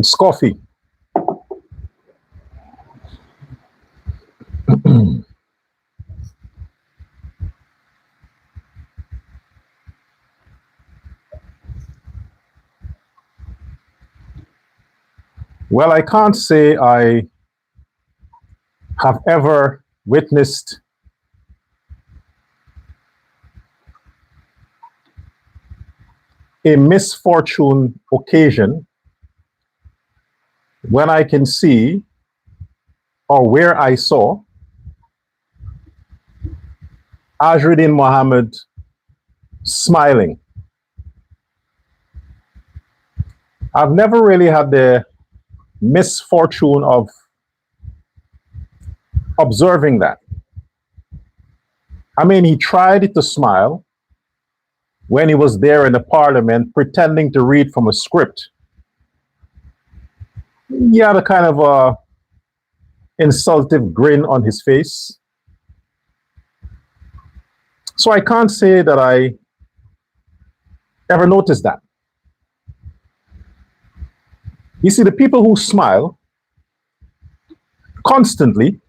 It's coffee. Well, I can't say I have ever witnessed a misfortune occasion when I can see or where I saw AZRUDDIN Mohammed smiling. I've never really had the misfortune of observing that. I mean, he tried to smile when he was there in the parliament pretending to read from a script. He had a kind of a insultive grin on his face. So I can't say that I ever noticed that. You see, the people who smile constantly,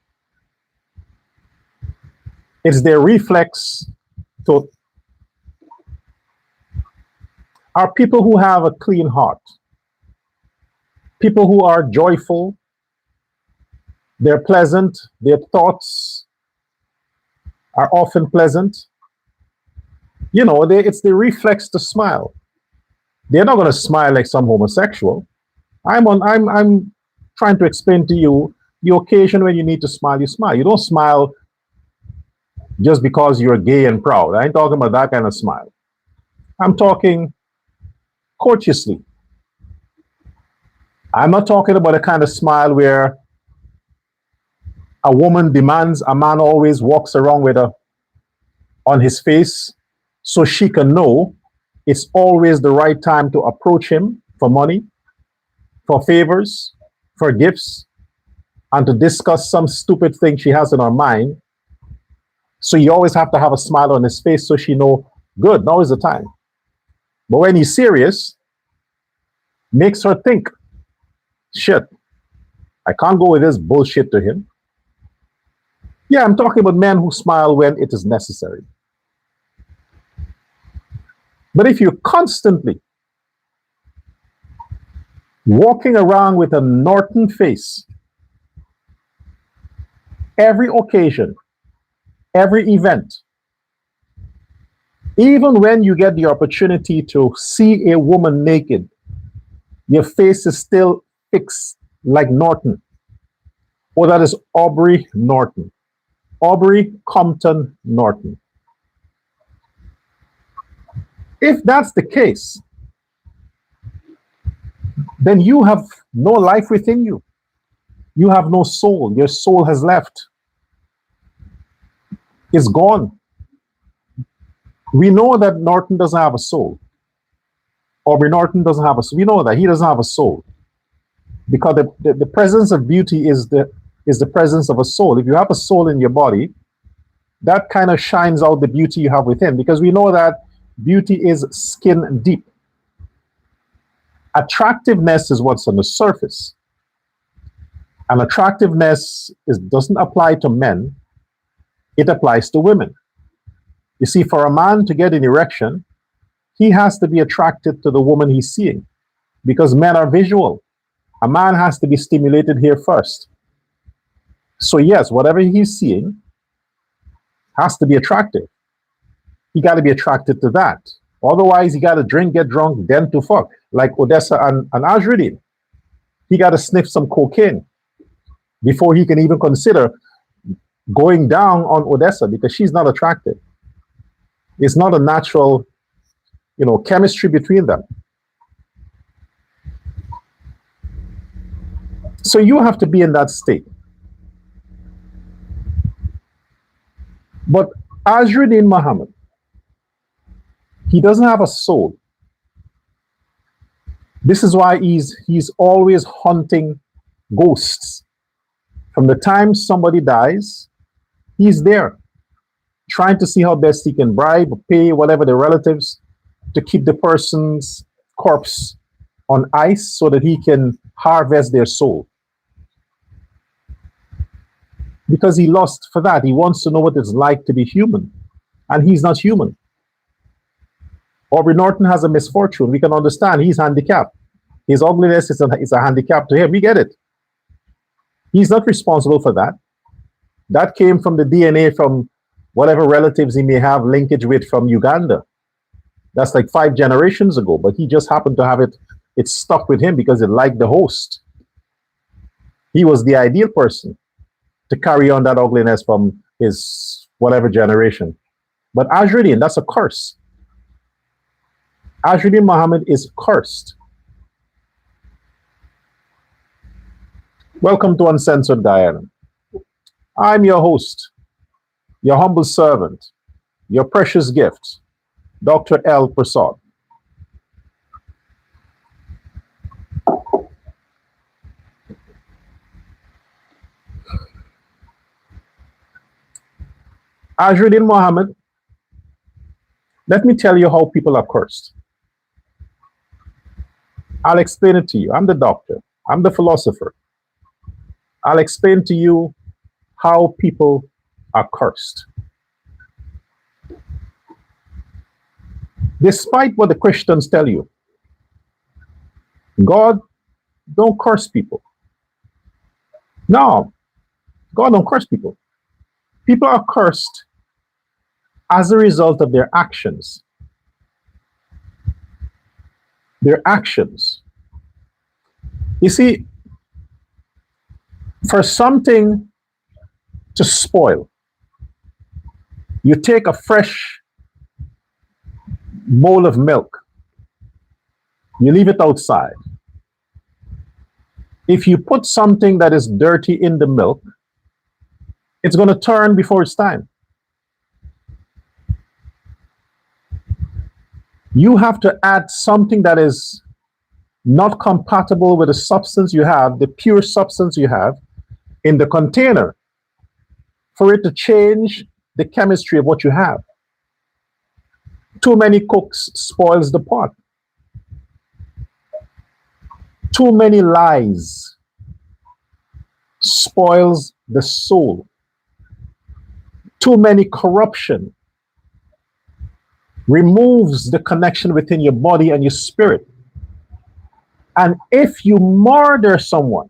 it's their reflex to are people who have a clean heart, people who are joyful, they're pleasant, their thoughts are often pleasant. You know, it's the reflex to smile. They're not going to smile like some homosexual. I'm trying to explain to you the occasion when you need to smile, you smile. You don't smile just because you're gay and proud. I ain't talking about that kind of smile. I'm talking courteously. I'm not talking about a kind of smile where a woman demands a man always walks around with a on his face so she can know it's always the right time to approach him for money, for favors, for gifts, and to discuss some stupid thing she has in her mind. So you always have to have a smile on his face so she know, good, now is the time. But when he's serious, makes her think, shit, I can't go with this bullshit to him. Yeah, I'm talking about men who smile when it is necessary. But if you're constantly walking around with a Norton face, every occasion, every event, even when you get the opportunity to see a woman naked, your face is still fixed like Norton. Or that is Aubrey Norton. Aubrey Compton Norton. If that's the case, then you have no life within you. You have no soul. Your soul has left. It's gone. We know that Norton doesn't have a soul. Aubrey Norton doesn't have a soul. We know that he doesn't have a soul. Because the presence of beauty is the presence of a soul. If you have a soul in your body, that kind of shines out the beauty you have within. Because we know that beauty is skin deep. Attractiveness is what's on the surface. And attractiveness doesn't apply to men. It applies to women. You see, for a man to get an erection, he has to be attracted to the woman he's seeing. Because men are visual. A man has to be stimulated here first. So yes, whatever he's seeing has to be attractive. He got to be attracted to that. Otherwise, he got to drink, get drunk, then to fuck. Like Odessa and AZRUDDIN. He got to sniff some cocaine before he can even consider going down on Odessa because she's not attractive. It's not a natural, chemistry between them. So you have to be in that state. But AZRUDDIN Mohammed, he doesn't have a soul. This is why he's always hunting ghosts. From the time somebody dies, he's there, trying to see how best he can bribe or pay whatever the relatives to keep the person's corpse on ice so that he can harvest their soul. Because he lost for that. He wants to know what it's like to be human. And he's not human. Aubrey Norton has a misfortune. We can understand he's handicapped. His ugliness is a handicap to him. We get it. He's not responsible for that. That came from the DNA from whatever relatives he may have linkage with from Uganda. That's like 5 generations ago, but he just happened to have it stuck with him because it liked the host. He was the ideal person to carry on that ugliness from his whatever generation. But AZRUDDIN, that's a curse. AZRUDDIN Mohammed is cursed. Welcome to Uncensored Guyana. I'm your host, your humble servant, your precious gift, Dr. L. Prasad. AZRUDDIN Mohammed, let me tell you how people are cursed. I'll explain it to you. I'm the doctor. I'm the philosopher. I'll explain to you how people are cursed. Despite what the Christians tell you, God don't curse people. No, God don't curse people. People are cursed as a result of their actions. Their actions. You see, for something to spoil, you take a fresh bowl of milk, you leave it outside. If you put something that is dirty in the milk, it's going to turn before it's time. You have to add something that is not compatible with the substance you have, the pure substance you have, in the container for it to change the chemistry of what you have. Too many cooks spoils the pot. Too many lies spoils the soul. Too many corruption removes the connection within your body and your spirit. And if you murder someone,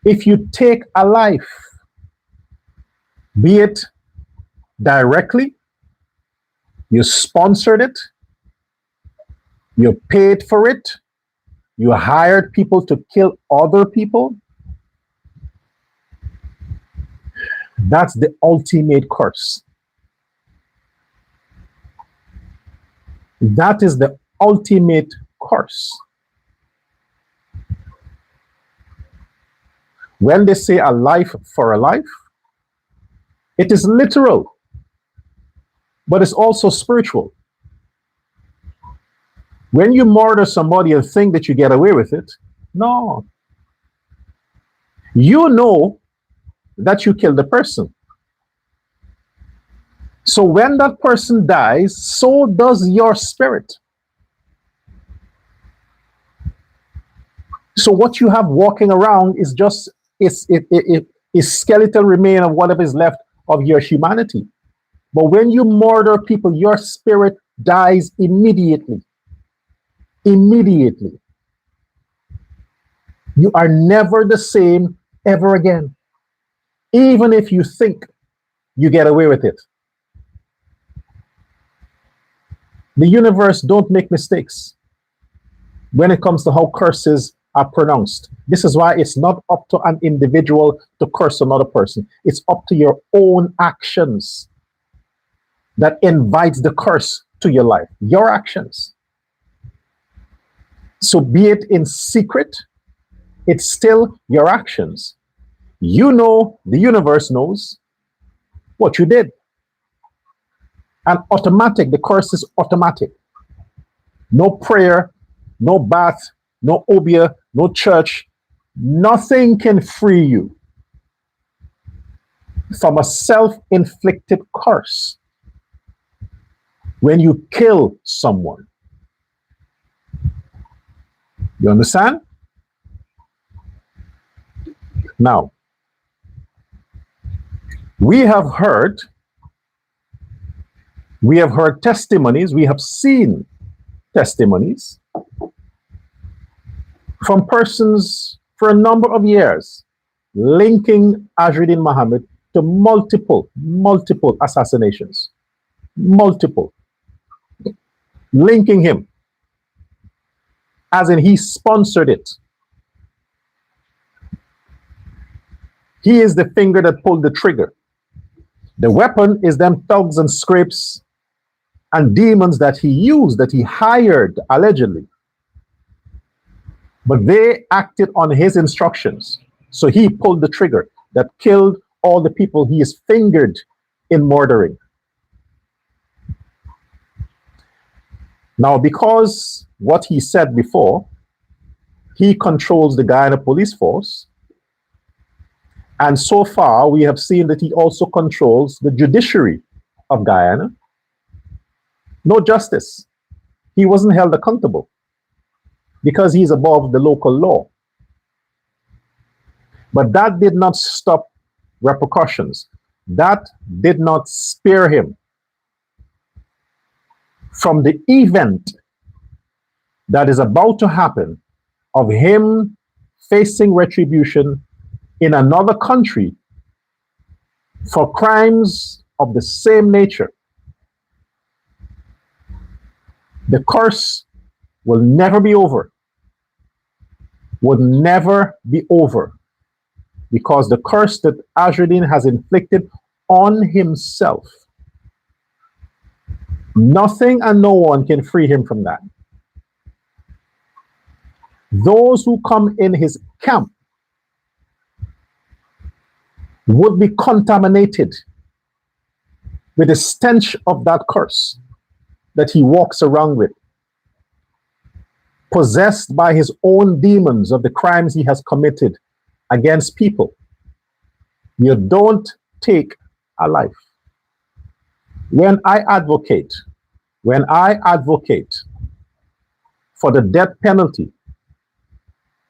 if you take a life, be it directly, you sponsored it, you paid for it, you hired people to kill other people, that's the ultimate curse. That is the ultimate curse. When they say a life for a life, it is literal, but it's also spiritual. When you murder somebody and think that you get away with it, no. You know that you killed the person. So when that person dies, so does your spirit. So what you have walking around is just is skeletal remain of whatever is left of your humanity. But when you murder people, your spirit dies immediately. Immediately. You are never the same ever again. Even if you think you get away with it. The universe don't make mistakes when it comes to how curses are pronounced. This is why it's not up to an individual to curse another person. It's up to your own actions that invites the curse to your life. Your actions. So be it in secret, it's still your actions. You know, the universe knows what you did. And automatic, the curse is automatic. No prayer, no bath, no obia, no church. Nothing can free you from a self-inflicted curse when you kill someone. You understand? Now, we have heard testimonies, we have seen testimonies from persons for a number of years linking AZRUDDIN Mohammed to multiple assassinations. Multiple. Linking him. As in, he sponsored it. He is the finger that pulled the trigger. The weapon is them thugs and scrapes and demons that he used, that he hired, allegedly. But they acted on his instructions. So he pulled the trigger that killed all the people he is fingered in murdering. Now, because what he said before, he controls the Guyana police force. And so far, we have seen that he also controls the judiciary of Guyana. No justice. He wasn't held accountable because he's above the local law. But that did not stop repercussions. That did not spare him from the event that is about to happen of him facing retribution in another country for crimes of the same nature. The curse will never be over. Will never be over. Because the curse that AZRUDDIN has inflicted on himself, nothing and no one can free him from that. Those who come in his camp would be contaminated with the stench of that curse that he walks around with, possessed by his own demons of the crimes he has committed against people. You don't take a life. When I advocate for the death penalty,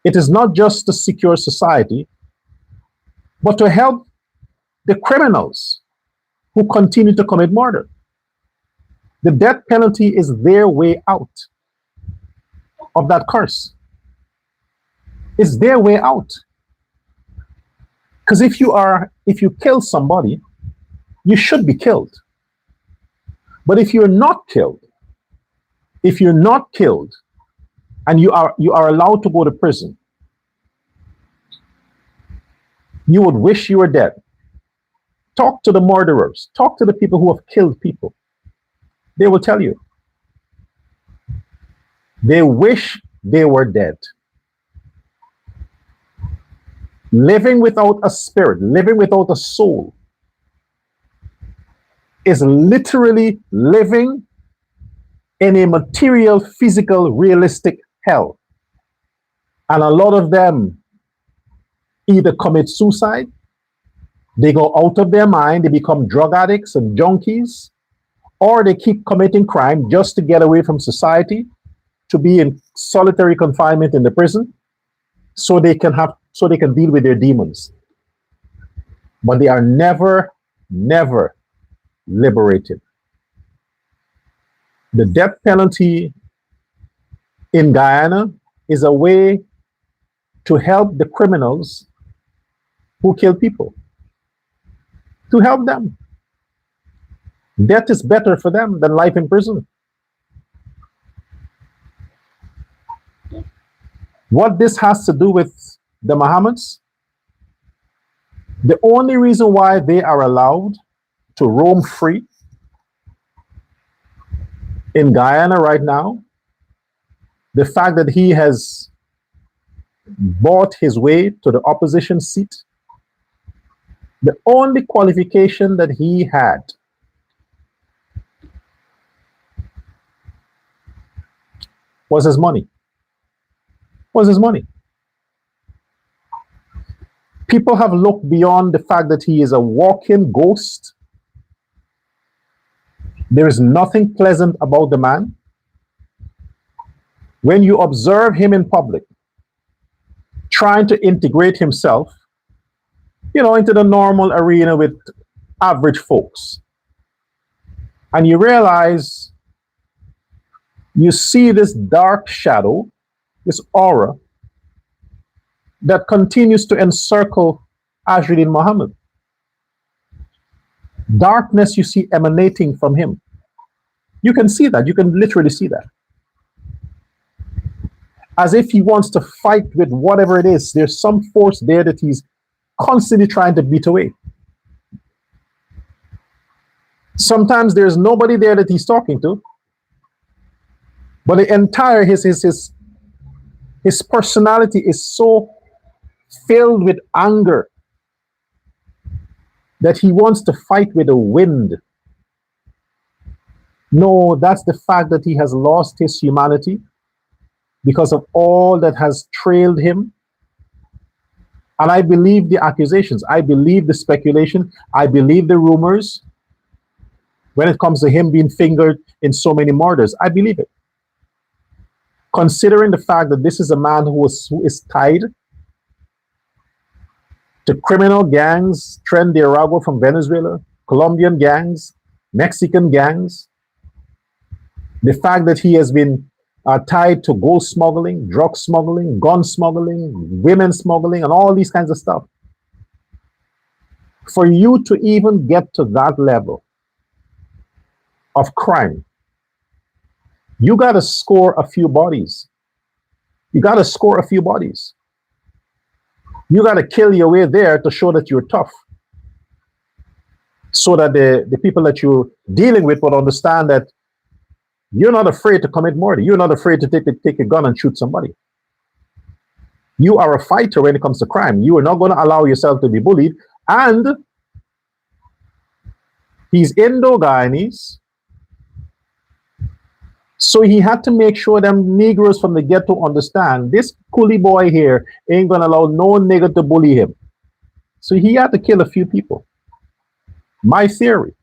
it is not just to secure society, but to help the criminals who continue to commit murder. The death penalty is their way out of that curse. It's their way out. Because if you kill somebody, you should be killed. But if you're not killed, and you are allowed to go to prison, you would wish you were dead. Talk to the murderers. Talk to the people who have killed people. They will tell you. They wish they were dead. Living without a spirit, living without a soul, is literally living in a material, physical, realistic hell. And a lot of them either commit suicide, they go out of their mind, they become drug addicts and junkies, or they keep committing crime just to get away from society, to be in solitary confinement in the prison, so they can deal with their demons. But they are never liberated. The death penalty in Guyana is a way to help the criminals who kill people, to help them. Death is better for them than life in prison. What this has to do with the Mohammeds, the only reason why they are allowed to roam free in Guyana right now, the fact that he has bought his way to the opposition seat, the only qualification that he had was his money. People have looked beyond the fact that he is a walking ghost. There is nothing pleasant about the man. When you observe him in public, trying to integrate himself into the normal arena with average folks. And you realize you see this dark shadow, this aura that continues to encircle AZRUDDIN Mohammed. Darkness you see emanating from him. You can see that. You can literally see that. As if he wants to fight with whatever it is. There's some force there that he's constantly trying to beat away. Sometimes there's nobody there that he's talking to, but the entire his personality is so filled with anger that he wants to fight with the wind. No, that's the fact that he has lost his humanity because of all that has trailed him. And I believe the accusations. I believe the speculation. I believe the rumors. When it comes to him being fingered in so many murders, I believe it. Considering the fact that this is a man who is tied to criminal gangs, Tren de Aragua from Venezuela, Colombian gangs, Mexican gangs, the fact that he has been tied to gold smuggling, drug smuggling, gun smuggling, women smuggling, and all these kinds of stuff. For you to even get to that level of crime, you got to score a few bodies. You got to score a few bodies. You got to kill your way there to show that you're tough. So that the people that you're dealing with will understand that you're not afraid to commit murder. You're not afraid to take a gun and shoot somebody. You are a fighter when it comes to crime. You are not going to allow yourself to be bullied. And he's Indo-Guyanese. So he had to make sure them Negroes from the ghetto understand this coolie boy here ain't going to allow no nigger to bully him. So he had to kill a few people. My theory.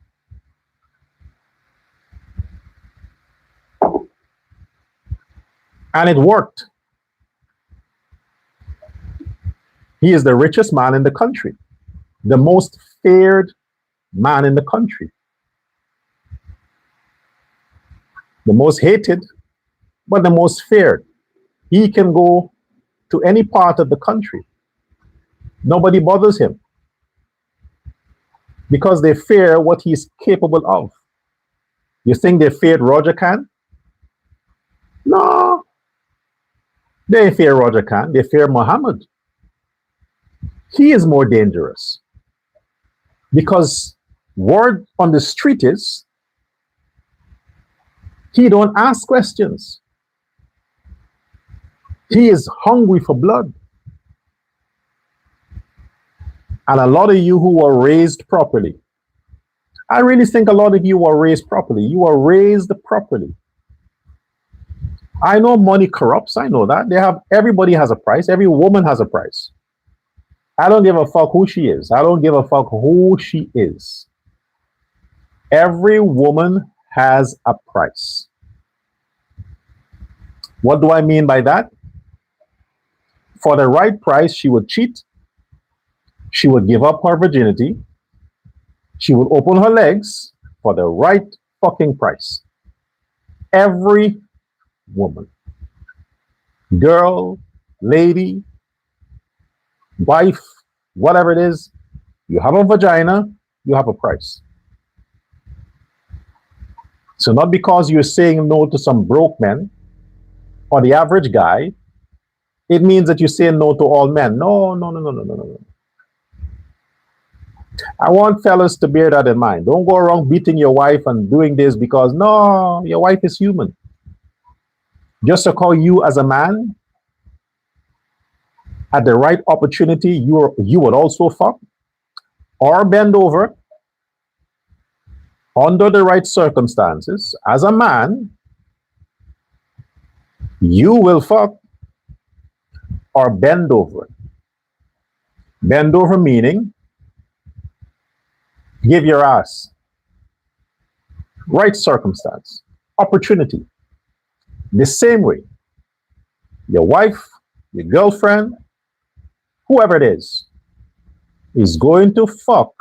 And it worked. He is the richest man in the country, the most feared man in the country, the most hated, but the most feared. He can go to any part of the country. Nobody bothers him because they fear what he's capable of. You think they feared Roger Khan? No. They fear Roger Khan. They fear Mohammed. He is more dangerous because word on the street is he don't ask questions. He is hungry for blood. And a lot of you who were raised properly, I really think a lot of you were raised properly. You were raised properly. I know money corrupts. I know that. Everybody has a price. Every woman has a price. I don't give a fuck who she is. I don't give a fuck who she is. Every woman has a price. What do I mean by that? For the right price, she would cheat. She would give up her virginity. She would open her legs for the right fucking price. Every woman, girl, lady, wife, whatever it is, you have a vagina, you have a price. So not because you're saying no to some broke men or the average guy, it means that you're saying no to all men. No. I want fellas to bear that in mind. Don't go around beating your wife and doing this because no, your wife is human. Just to call you as a man, at the right opportunity, you would also fuck or bend over under the right circumstances. As a man, you will fuck or bend over. Bend over meaning give your ass. Right circumstance, opportunity. The same way, your wife, your girlfriend, whoever it is, is going to fuck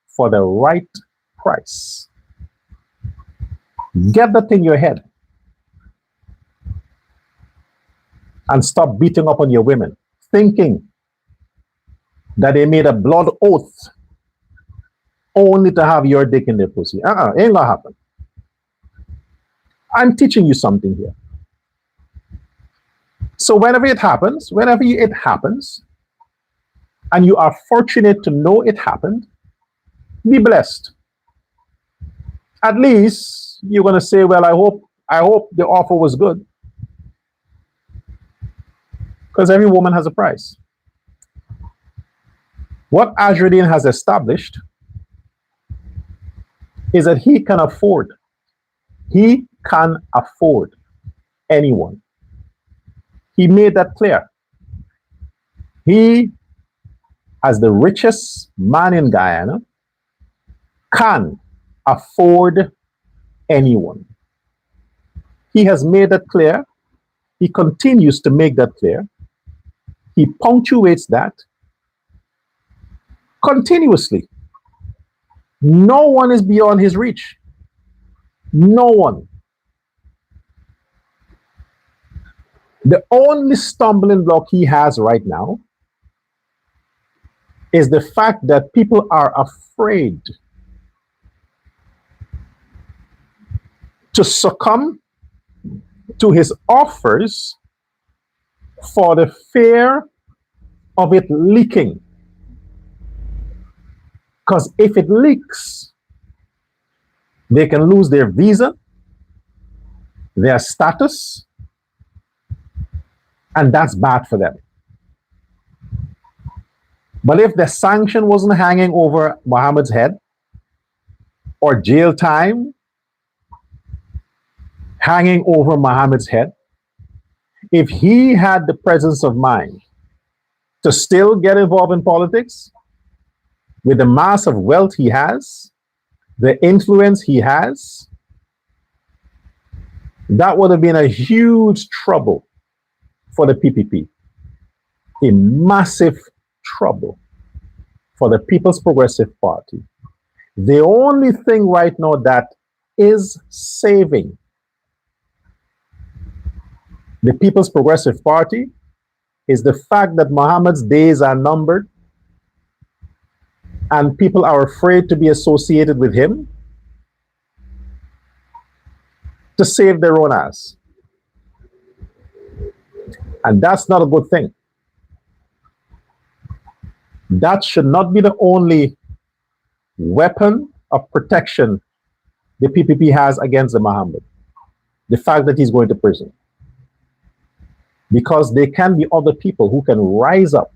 for the right price. Get that in your head and stop beating up on your women, thinking that they made a blood oath only to have your dick in their pussy. Ain't gonna happen. I'm teaching you something here. So whenever it happens, and you are fortunate to know it happened, be blessed. At least you're gonna say, well, I hope the offer was good. Because every woman has a price. What AZRUDDIN has established is that he can afford anyone. He made that clear. He, as the richest man in Guyana, can afford anyone. He has made that clear. He continues to make that clear. He punctuates that continuously. No one is beyond his reach. No one. The only stumbling block he has right now is the fact that people are afraid to succumb to his offers for the fear of it leaking. Because if it leaks, they can lose their visa, their status, and that's bad for them. But if the sanction wasn't hanging over Mohammed's head, or jail time hanging over Mohammed's head, if he had the presence of mind to still get involved in politics, with the mass of wealth he has, the influence he has, that would have been a huge trouble for the PPP. A massive trouble for the People's Progressive Party. The only thing right now that is saving the People's Progressive Party is the fact that Mohammed's days are numbered and people are afraid to be associated with him to save their own ass. And that's not a good thing. That should not be the only weapon of protection the PPP has against the Mohammed. The fact that he's going to prison. Because there can be other people who can rise up,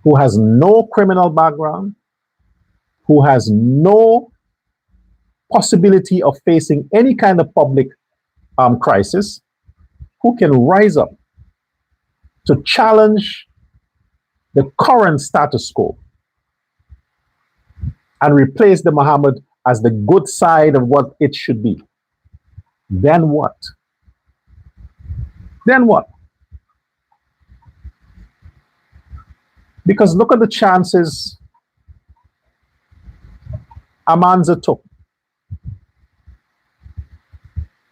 who has no criminal background, who has no possibility of facing any kind of public crisis, who can rise up to challenge the current status quo and replace the Mohammed as the good side of what it should be. Then what? Then what? Because look at the chances Amanza took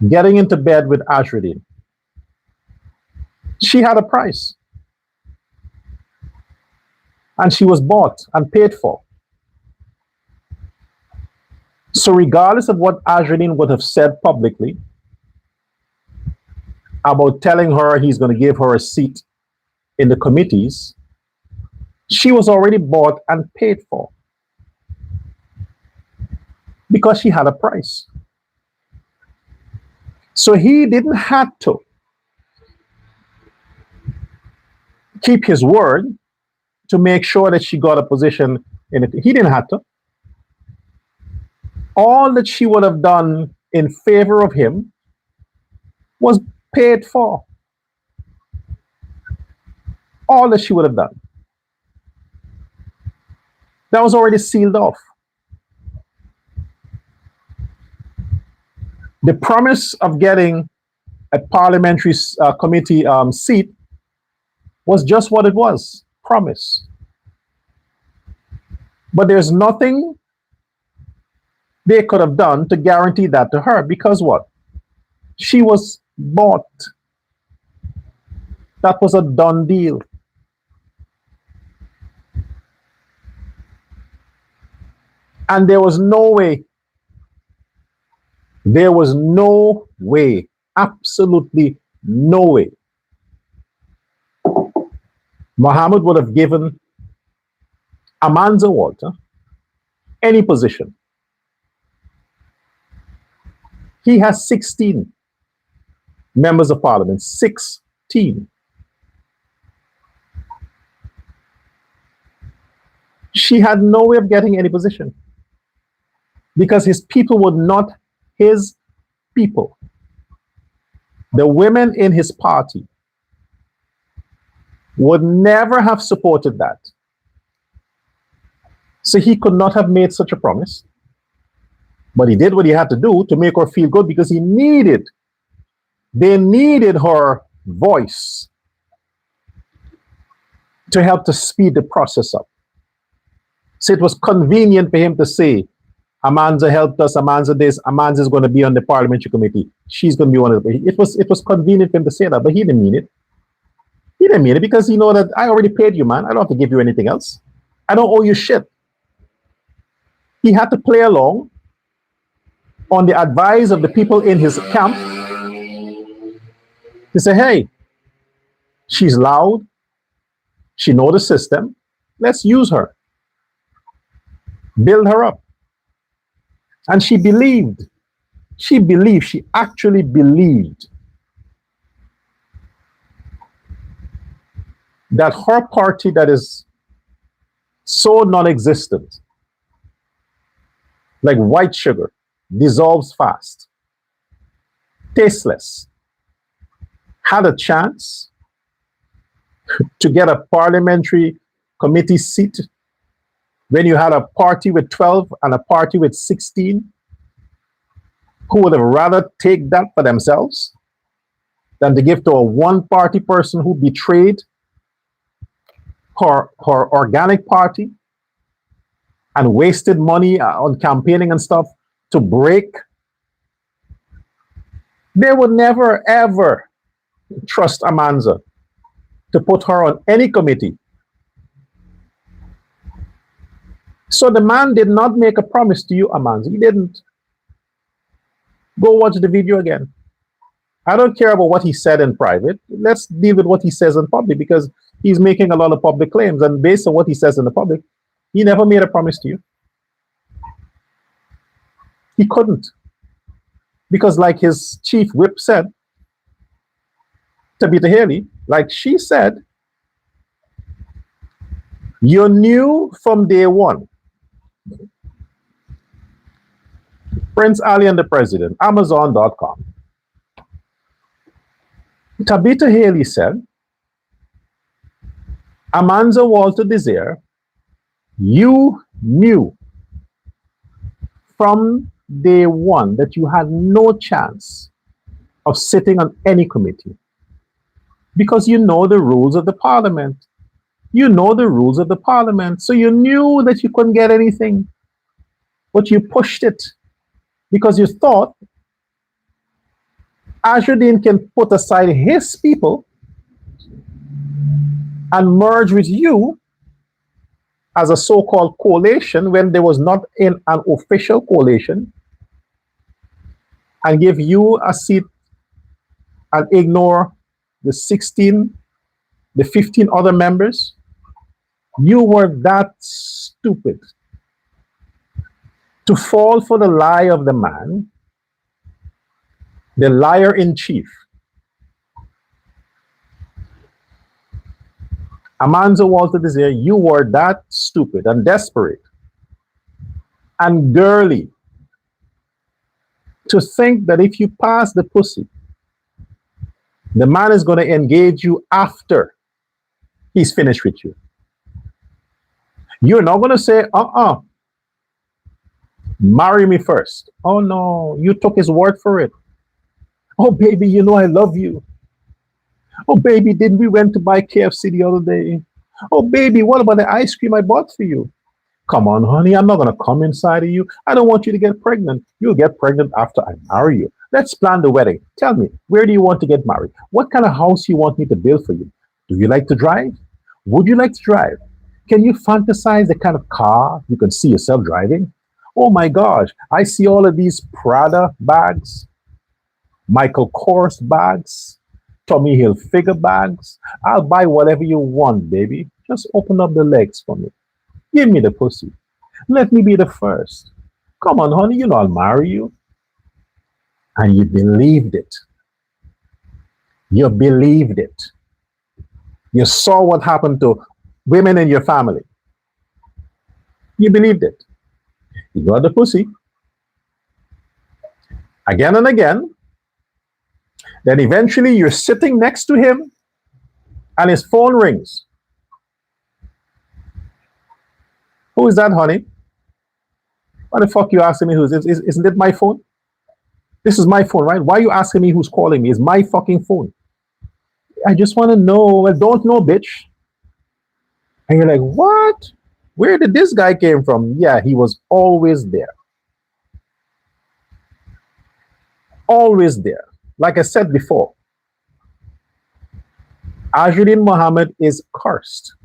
getting into bed with AZRUDDIN. She had a price. And she was bought and paid for. So regardless of what AZRUDDIN would have said publicly about telling her he's going to give her a seat in the committees, she was already bought and paid for because she had a price. So he didn't have to keep his word to make sure that she got a position in it. He didn't have to. All that she would have done in favor of him was paid for. All that she would have done. That was already sealed off. The promise of getting a parliamentary committee seat was just what it was, promise. But there's nothing they could have done to guarantee that to her, because what? She was bought. That was a done deal. And there was no way, absolutely no way, Mohammed would have given Amanza Walter any position. He has 16 members of parliament, 16. She had no way of getting any position because his people were not his people. The women in his party would never have supported that. So he could not have made such a promise. But he did what he had to do to make her feel good, because they needed her voice to help to speed the process up. So it was convenient for him to say, Amanza helped us, Amanza this, Amanza is going to be on the parliamentary committee. She's going to be one of the... It was convenient for him to say that, but he didn't mean it. He didn't mean it because he know that I already paid you, man. I don't have to give you anything else. I don't owe you shit. He had to play along on the advice of the people in his camp to say, hey, she's loud, she knows the system, let's use her, build her up. And she actually believed that her party that is so non-existent, like white sugar, dissolves fast, tasteless, had a chance to get a parliamentary committee seat when you had a party with 12 and a party with 16 who would have rather take that for themselves than to give to a one-party person who betrayed her organic party and wasted money on campaigning and stuff to break. They would never, ever trust Amanza to put her on any committee. So the man did not make a promise to you, Amanza. He didn't. Go watch the video again. I don't care about what he said in private. Let's deal with what he says in public, because he's making a lot of public claims. And based on what he says in the public, he never made a promise to you. He couldn't. Because like his chief whip said, Tabitha Haley, like she said, you knew from day one. Prince Ali and the President, Amazon.com. Tabitha Haley said, Amanza Walter Desire, you knew from day one that you had no chance of sitting on any committee, because you know the rules of the parliament. You know the rules of the parliament. So you knew that you couldn't get anything, but you pushed it because you thought AZRUDDIN can put aside his people and merge with you as a so-called coalition when there was not in an official coalition, and give you a seat and ignore the 15 other members. You were that stupid to fall for the lie of the man, the liar in chief. Amanza Walter Desire, you were that stupid and desperate and girly to think that if you pass the pussy, the man is going to engage you after he's finished with you. You're not going to say, marry me first. Oh no, you took his word for it. Oh baby, you know I love you. Oh baby, didn't we went to buy KFC the other day? Oh baby, what about the ice cream I bought for you? Come on, honey, I'm not going to come inside of you. I don't want you to get pregnant. You'll get pregnant after I marry you. Let's plan the wedding. Tell me, where do you want to get married? What kind of house you want me to build for you? Do you like to drive? Would you like to drive? Can you fantasize the kind of car you can see yourself driving? Oh my gosh, I see all of these Prada bags, Michael Kors bags, Tommy Hilfiger bags. I'll buy whatever you want, baby. Just open up the legs for me. Give me the pussy. Let me be the first. Come on, honey, you know I'll marry you. And you believed it. You believed it. You saw what happened to women in your family. You believed it. You got the pussy. Again and again. Then eventually you're sitting next to him and his phone rings. Who is that, honey? Why the fuck you asking me who is this? Isn't it my phone? This is my phone, right? Why are you asking me who's calling me? It's my fucking phone. I just want to know. Well, don't know, bitch. And you're like, what? Where did this guy came from? Yeah, he was always there. Always there. Like I said before, AZRUDDIN Mohammed is cursed.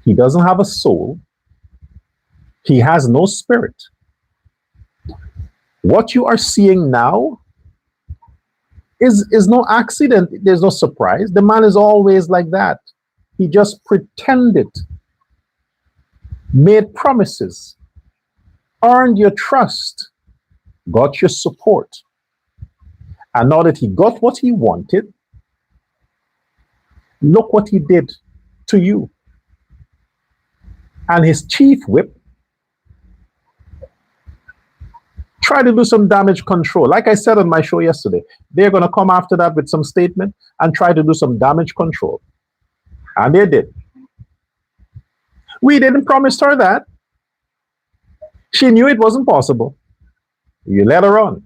He doesn't have a soul. He has no spirit. What you are seeing now is no accident. There's no surprise. The man is always like that. He just pretended, made promises, earned your trust, got your support. And now that he got what he wanted, look what he did to you. And his chief whip tried to do some damage control. Like I said on my show yesterday, they're going to come after that with some statement and try to do some damage control. And they did. We didn't promise her that. She knew it wasn't possible. You let her on.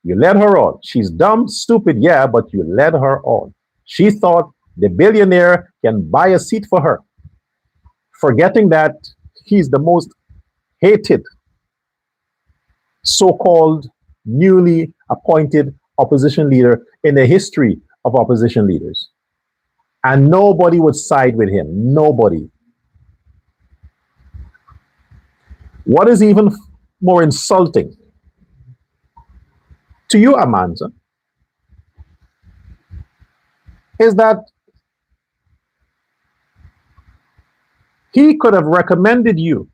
You led her on. She's dumb, stupid, yeah, but you led her on. She thought the billionaire can buy a seat for her, forgetting that he's the most hated so-called newly appointed opposition leader in the history of opposition leaders. And nobody would side with him. Nobody. What is even more insulting to you, Amanda, is that he could have recommended you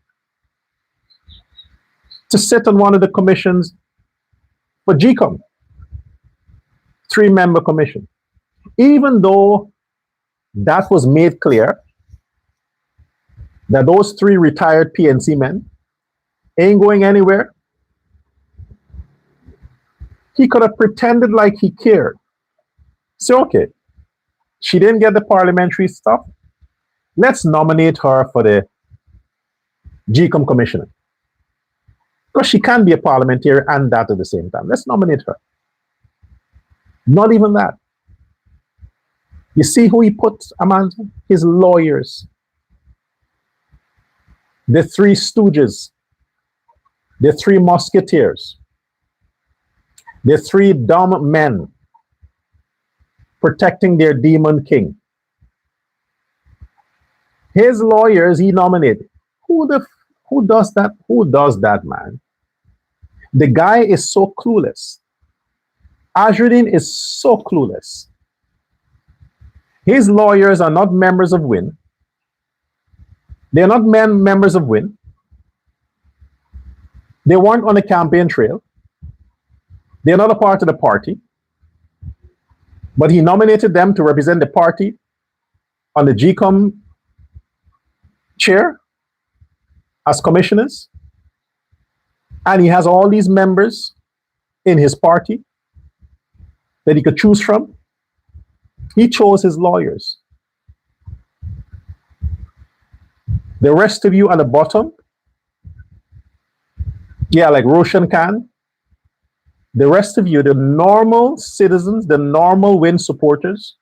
to sit on one of the commissions for GCOM, 3-member commission, even though that was made clear that those 3 retired PNC men ain't going anywhere. He could have pretended like he cared. So, okay, she didn't get the parliamentary stuff. Let's nominate her for the GCOM commissioner. Because she can be a parliamentarian and that at the same time. Let's nominate her. Not even that. You see who he put, Amanda? His lawyers. The 3 stooges. The 3 musketeers. The 3 dumb men protecting their demon king. His lawyers he nominated. Who does that? Who does that, man? The guy is so clueless. AZRUDDIN is so clueless. His lawyers are not members of WIN. They're not members of WIN. They weren't on the campaign trail. They're not a part of the party. But he nominated them to represent the party on the GCOM chair as commissioners. And he has all these members in his party that he could choose from. He chose his lawyers. The rest of you at the bottom, yeah, like Roshan Khan, the rest of you, the normal citizens, the normal WIN supporters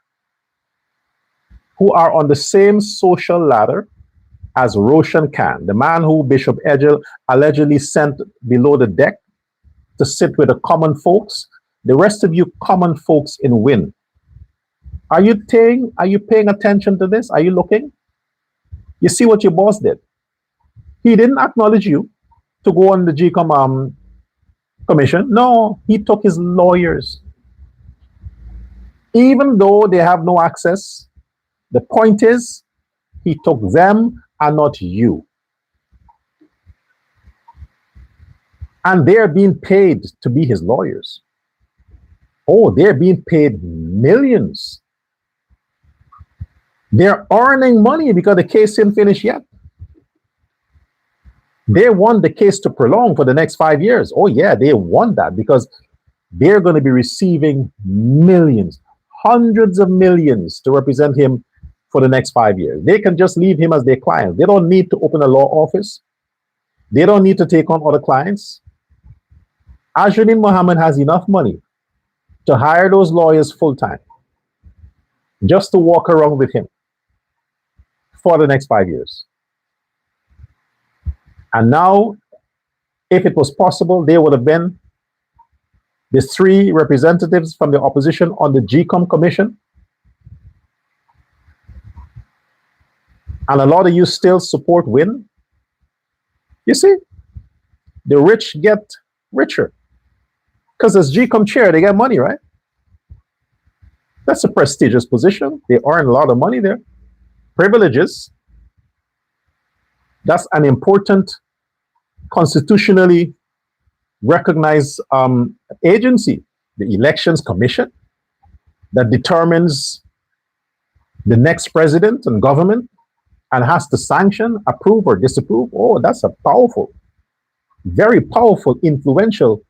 who are on the same social ladder as Roshan Khan, the man who Bishop Edgel allegedly sent below the deck to sit with the common folks, the rest of you common folks in Win. Are you paying attention to this? Are you looking? You see what your boss did? He didn't acknowledge you to go on the GCOM commission. No, he took his lawyers. Even though they have no access, the point is, he took them and not you. And they're being paid to be his lawyers. Oh, they're being paid millions. They're earning money because the case isn't finished yet. They want the case to prolong for the next 5 years. Oh yeah, they want that because they're going to be receiving millions, hundreds of millions to represent him for the next 5 years. They can just leave him as their client. They don't need to open a law office. They don't need to take on other clients. AZRUDDIN Mohammed has enough money to hire those lawyers full-time just to walk around with him for the next 5 years. And now, if it was possible, there would have been the 3 representatives from the opposition on the GCOM commission. And a lot of you still support Win. You see, the rich get richer. Because as GCOM chair, they get money, right? That's a prestigious position. They earn a lot of money there. Privileges. That's an important constitutionally recognized agency, the Elections Commission, that determines the next president and government and has to sanction, approve, or disapprove. Oh, that's a powerful, very powerful, influential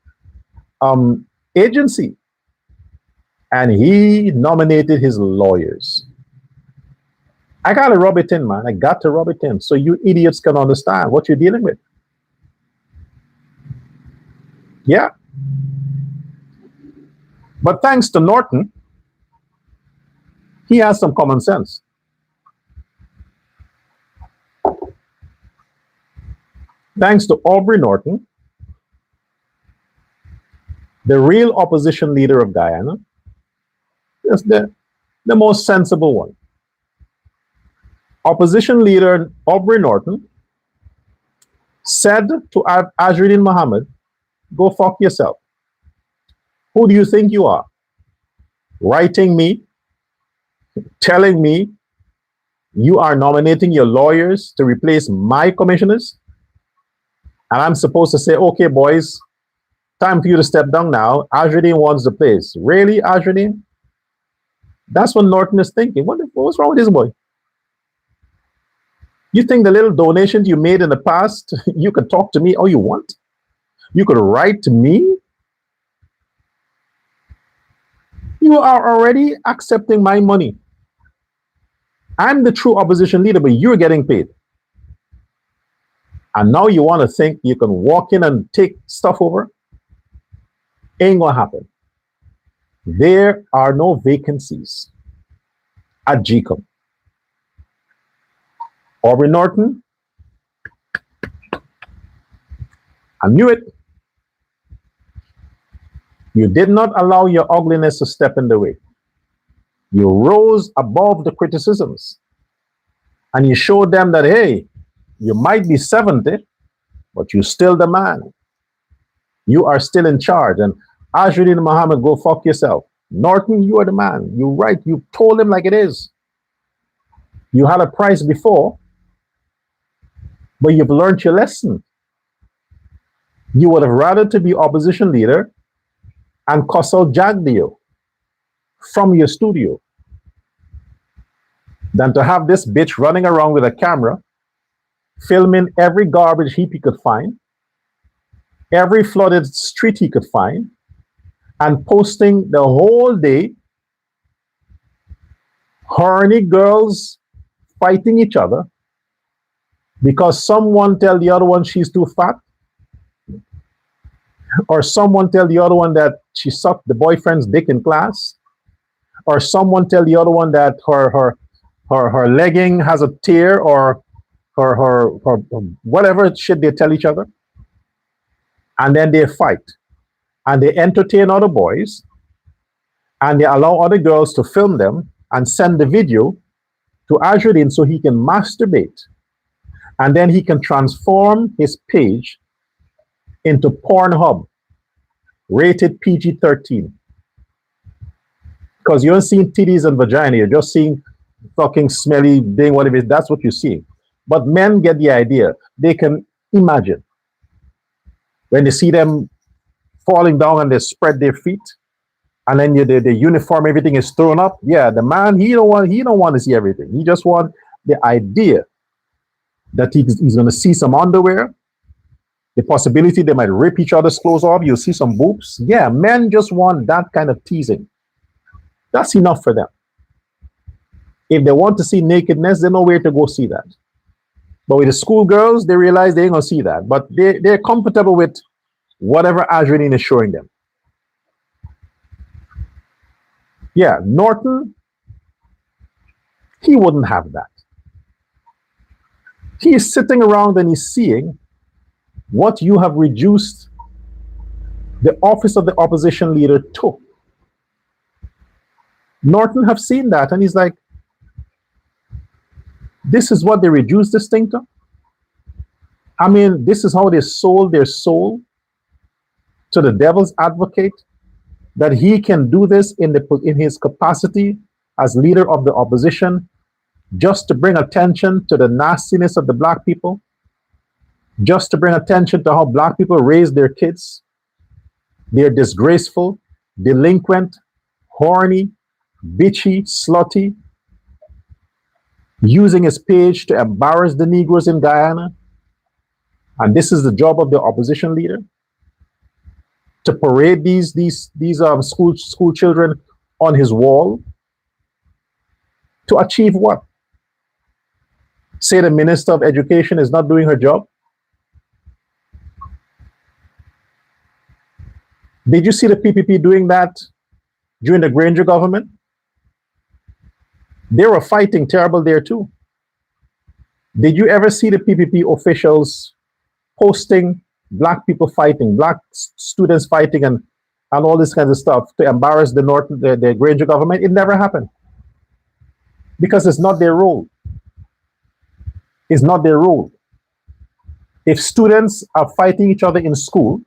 agency. And he nominated his lawyers. I got to rub it in, man. I got to rub it in so you idiots can understand what you're dealing with. Yeah. But thanks to Norton, he has some common sense. Thanks to Aubrey Norton, the real opposition leader of Guyana, is the most sensible one. Opposition leader Aubrey Norton said to AZRUDDIN Mohammed, go fuck yourself. Who do you think you are? Writing me, telling me you are nominating your lawyers to replace my commissioners? And I'm supposed to say, okay, boys, time for you to step down now. AZRUDDIN wants the place. Really, AZRUDDIN? That's what Norton is thinking. What's wrong with this boy? You think the little donations you made in the past, you can talk to me all you want? You could write to me? You are already accepting my money. I'm the true opposition leader, but you're getting paid. And now you want to think you can walk in and take stuff over? Ain't gonna happen. There are no vacancies at GCOM. Aubrey Norton, I knew it. You did not allow your ugliness to step in the way. You rose above the criticisms and you showed them that, hey, you might be 70, but you're still the man. You are still in charge. And AZRUDDIN Mohammed, go fuck yourself. Norton, you are the man. You're right. You told him like it is. You had a price before, but you've learned your lesson. You would have rather to be opposition leader and cuss out Jagdeo from your studio than to have this bitch running around with a camera, filming every garbage heap he could find, every flooded street he could find, and posting the whole day horny girls fighting each other because someone tell the other one she's too fat, or someone tell the other one that she sucked the boyfriend's dick in class, or someone tell the other one that her legging has a tear, or her whatever shit they tell each other, and then they fight, and they entertain other boys, and they allow other girls to film them and send the video to AZRUDDIN so he can masturbate, and then he can transform his page into Pornhub, rated PG-13. Because you don't see titties and vagina, you're just seeing fucking smelly being whatever it is. That's what you're seeing. But men get the idea. They can imagine when they see them falling down and they spread their feet, and then the uniform, everything is thrown up. Yeah, the man, he don't want to see everything. He just want the idea that he's going to see some underwear, the possibility they might rip each other's clothes off. You'll see some boobs. Yeah, men just want that kind of teasing. That's enough for them. If they want to see nakedness, they know where to go see that. But with the schoolgirls, they realize they ain't gonna see that. But they're comfortable with whatever AZRUDDIN is showing them. Yeah, Norton, he wouldn't have that. He is sitting around and he's seeing what you have reduced the office of the opposition leader to. Norton have seen that and he's like, this is what they reduced this thing to? I mean, this is how they sold their soul to the devil's advocate, that he can do this in his capacity as leader of the opposition just to bring attention to the nastiness of the black people, just to bring attention to how black people raise their kids. They're disgraceful, delinquent, horny, bitchy, slutty, using his page to embarrass the Negroes in Guyana. And this is the job of the opposition leader, to parade these school children on his wall. To achieve what? Say the Minister of Education is not doing her job? Did you see the PPP doing that during the Granger government? They were fighting terrible there too. Did you ever see the PPP officials posting black people fighting, black students fighting, and all this kind of stuff to embarrass the Granger government? It never happened. Because it's not their role. It's not their role. If students are fighting each other in school,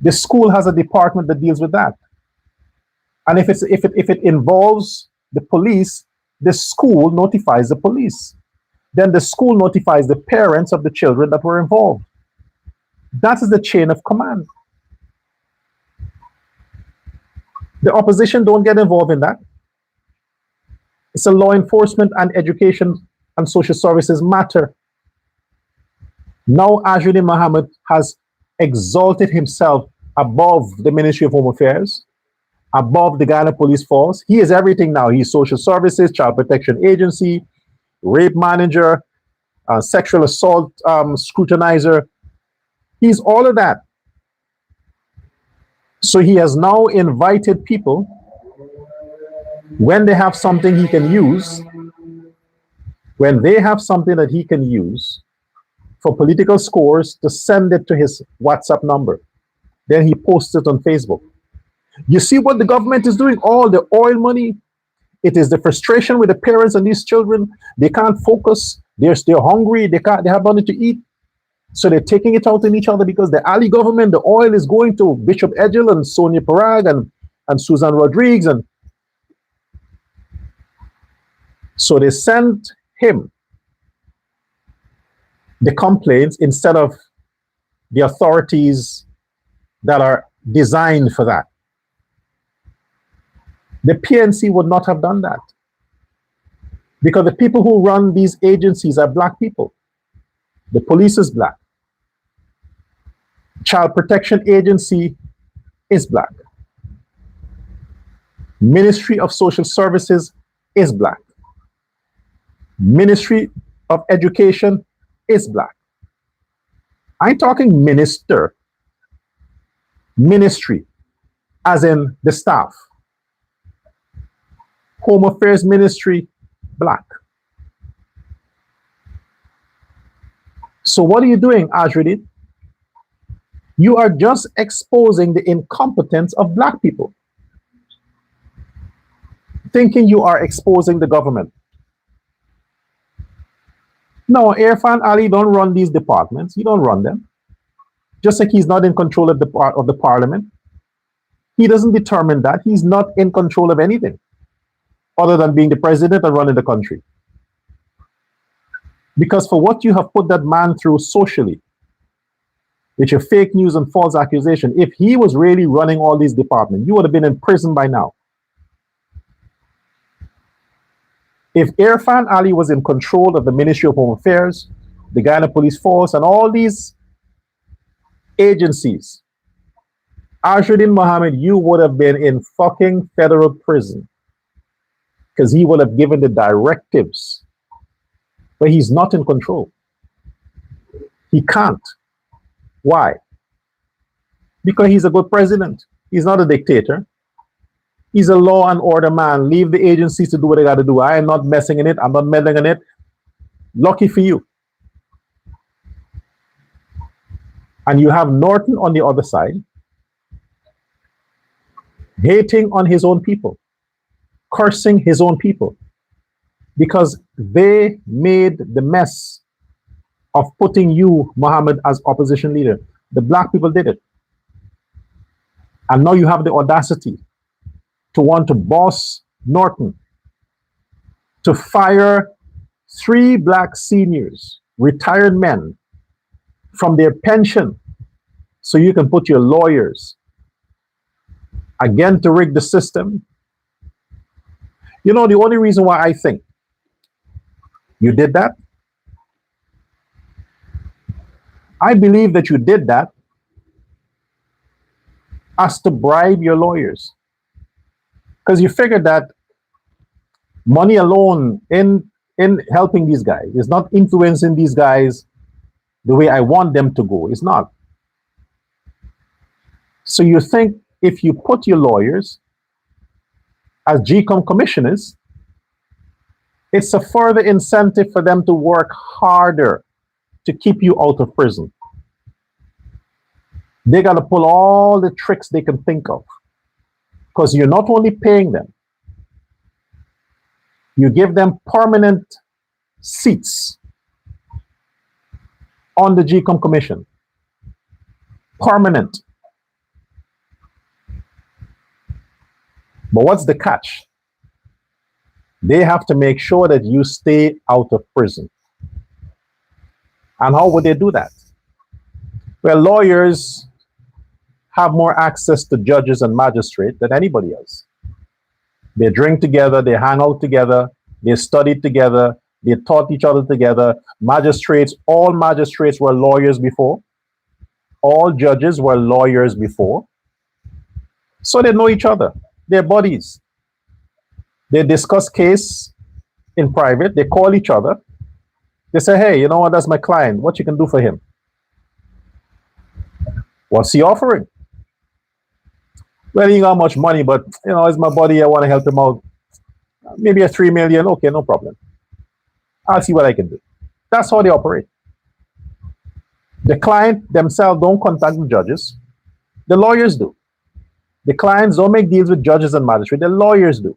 the school has a department that deals with that. And if it involves the police, the school notifies the police. Then the school notifies the parents of the children that were involved. That is the chain of command. The opposition don't get involved in that. It's a law enforcement and education and social services matter. Now AZRUDDIN Mohammed has exalted himself above the Ministry of Home Affairs, above the Guyana Police Force. He is everything now. He's social services, child protection agency, rape manager, sexual assault scrutinizer. He's all of that. So he has now invited people, when they have something he can use, when they have something that he can use for political scores, to send it to his WhatsApp number. Then he posts it on Facebook. You see what the government is doing? All the oil money. It is the frustration with the parents and these children. They can't focus. They're hungry. They have nothing to eat. So they're taking it out on each other because the Ali government, the oil is going to Bishop Edgel and Sonia Parag and Susan Rodriguez. And so they sent him the complaints instead of the authorities that are designed for that. The PNC would not have done that, because the people who run these agencies are black people. The police is black. Child Protection Agency is black. Ministry of Social Services is black. Ministry of Education is black. I'm talking minister. Ministry, as in the staff. Home Affairs Ministry, black. So what are you doing, AZRUDDIN? You are just exposing the incompetence of black people, thinking you are exposing the government. No, Irfan Ali don't run these departments. He don't run them. Just like he's not in control of the parliament. He doesn't determine that. He's not in control of anything other than being the president and running the country. Because for what you have put that man through socially, with your fake news and false accusation, if he was really running all these departments, you would have been in prison by now. If Irfan Ali was in control of the Ministry of Home Affairs, the Guyana Police Force, and all these agencies, AZRUDDIN Mohammed, you would have been in fucking federal prison because he would have given the directives. But he's not in control. He can't. Why? Because he's a good president. He's not a dictator. He's a law and order man. Leave the agencies to do what they got to do. I am not messing in it. I'm not meddling in it. Lucky for you. And you have Norton on the other side, hating on his own people, cursing his own people, because they made the mess of putting you, Mohammed, as opposition leader. The black people did it. And now you have the audacity to want to boss Norton, to fire 3 black seniors, retired men, from their pension so you can put your lawyers again to rig the system. You know, the only reason why I think you did that, I believe that you did that as to bribe your lawyers. Because you figured that money alone in helping these guys is not influencing these guys the way I want them to go. It's not. So you think if you put your lawyers as GCOM commissioners, it's a further incentive for them to work harder to keep you out of prison. They got to pull all the tricks they can think of, because you're not only paying them, you give them permanent seats on the GCOM commission. Permanent. But what's the catch? They have to make sure that you stay out of prison. And how would they do that? Well, lawyers have more access to judges and magistrates than anybody else. They drink together, they hang out together, they studied together, they taught each other together. Magistrates, all magistrates were lawyers before. All judges were lawyers before. So they know each other. They're buddies. They discuss case in private. They call each other. They say, hey, you know what, that's my client. What you can do for him? What's he offering? Well, he ain't got much money, but, you know, it's my buddy. I want to help him out. Maybe a 3 million. Okay, no problem. I'll see what I can do. That's how they operate. The client themselves don't contact the judges. The lawyers do. The clients don't make deals with judges and magistrates. The lawyers do.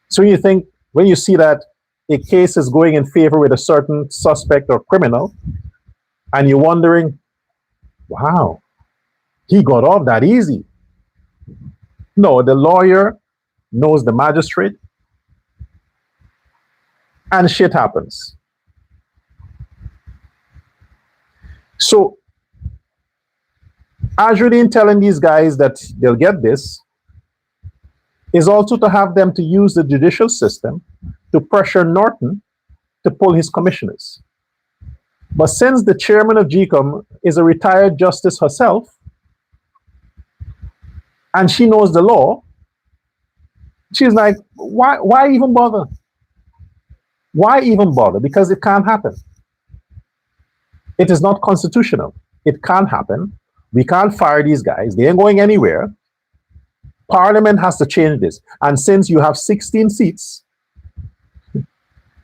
So you think, when you see that a case is going in favor with a certain suspect or criminal, and you're wondering, wow, he got off that easy. No, the lawyer knows the magistrate, and shit happens. So, AZRUDDIN telling these guys that they'll get this is also to have them to use the judicial system to pressure Norton to pull his commissioners. But since the chairman of GCOM is a retired justice herself, and she knows the law, she's like, why even bother? Why even bother? Because it can't happen. It is not constitutional. It can't happen. We can't fire these guys. They ain't going anywhere. Parliament has to change this. And since you have 16 seats,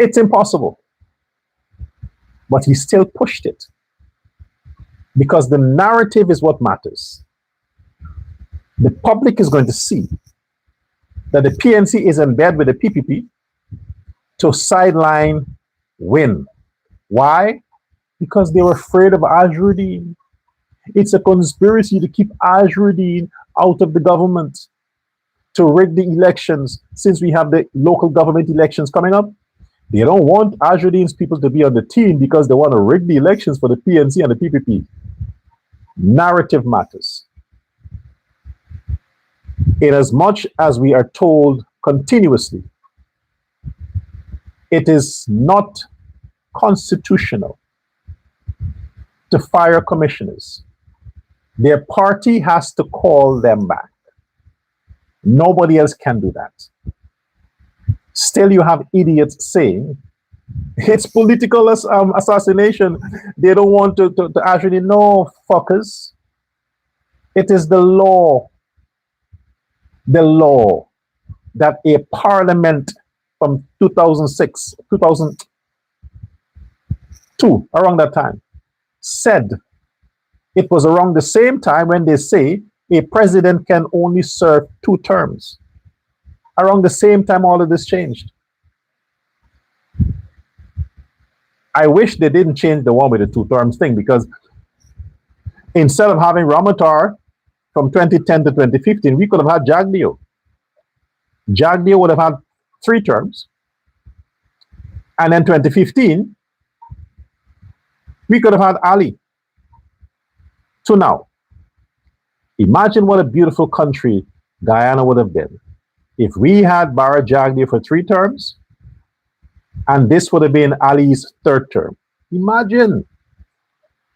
it's impossible. But he still pushed it because the narrative is what matters. The public is going to see that the PNC is in bed with the PPP to sideline win. Why? Because they were afraid of AZRUDDIN. It's a conspiracy to keep AZRUDDIN out of the government, to rig the elections, since we have the local government elections coming up. They don't want AZRUDDIN's people to be on the team because they want to rig the elections for the PNC and the PPP. Narrative matters. In as much as we are told continuously, it is not constitutional to fire commissioners. Their party has to call them back. Nobody else can do that. Still, you have idiots saying it's political assassination. They don't want to actually know, fuckers. It is the law that a parliament from 2006, 2002, around that time, said. It was around the same time when they say a president can only serve 2 terms. Around the same time all of this changed. I wish they didn't change the one with the 2 terms thing, because instead of having Ramatar from 2010 to 2015, we could have had Jagdeo. Jagdeo would have had 3 terms. And then 2015, we could have had Ali. So now, imagine what a beautiful country Guyana would have been if we had Bara Jagdeo for 3 terms, and this would have been Ali's 3rd term. Imagine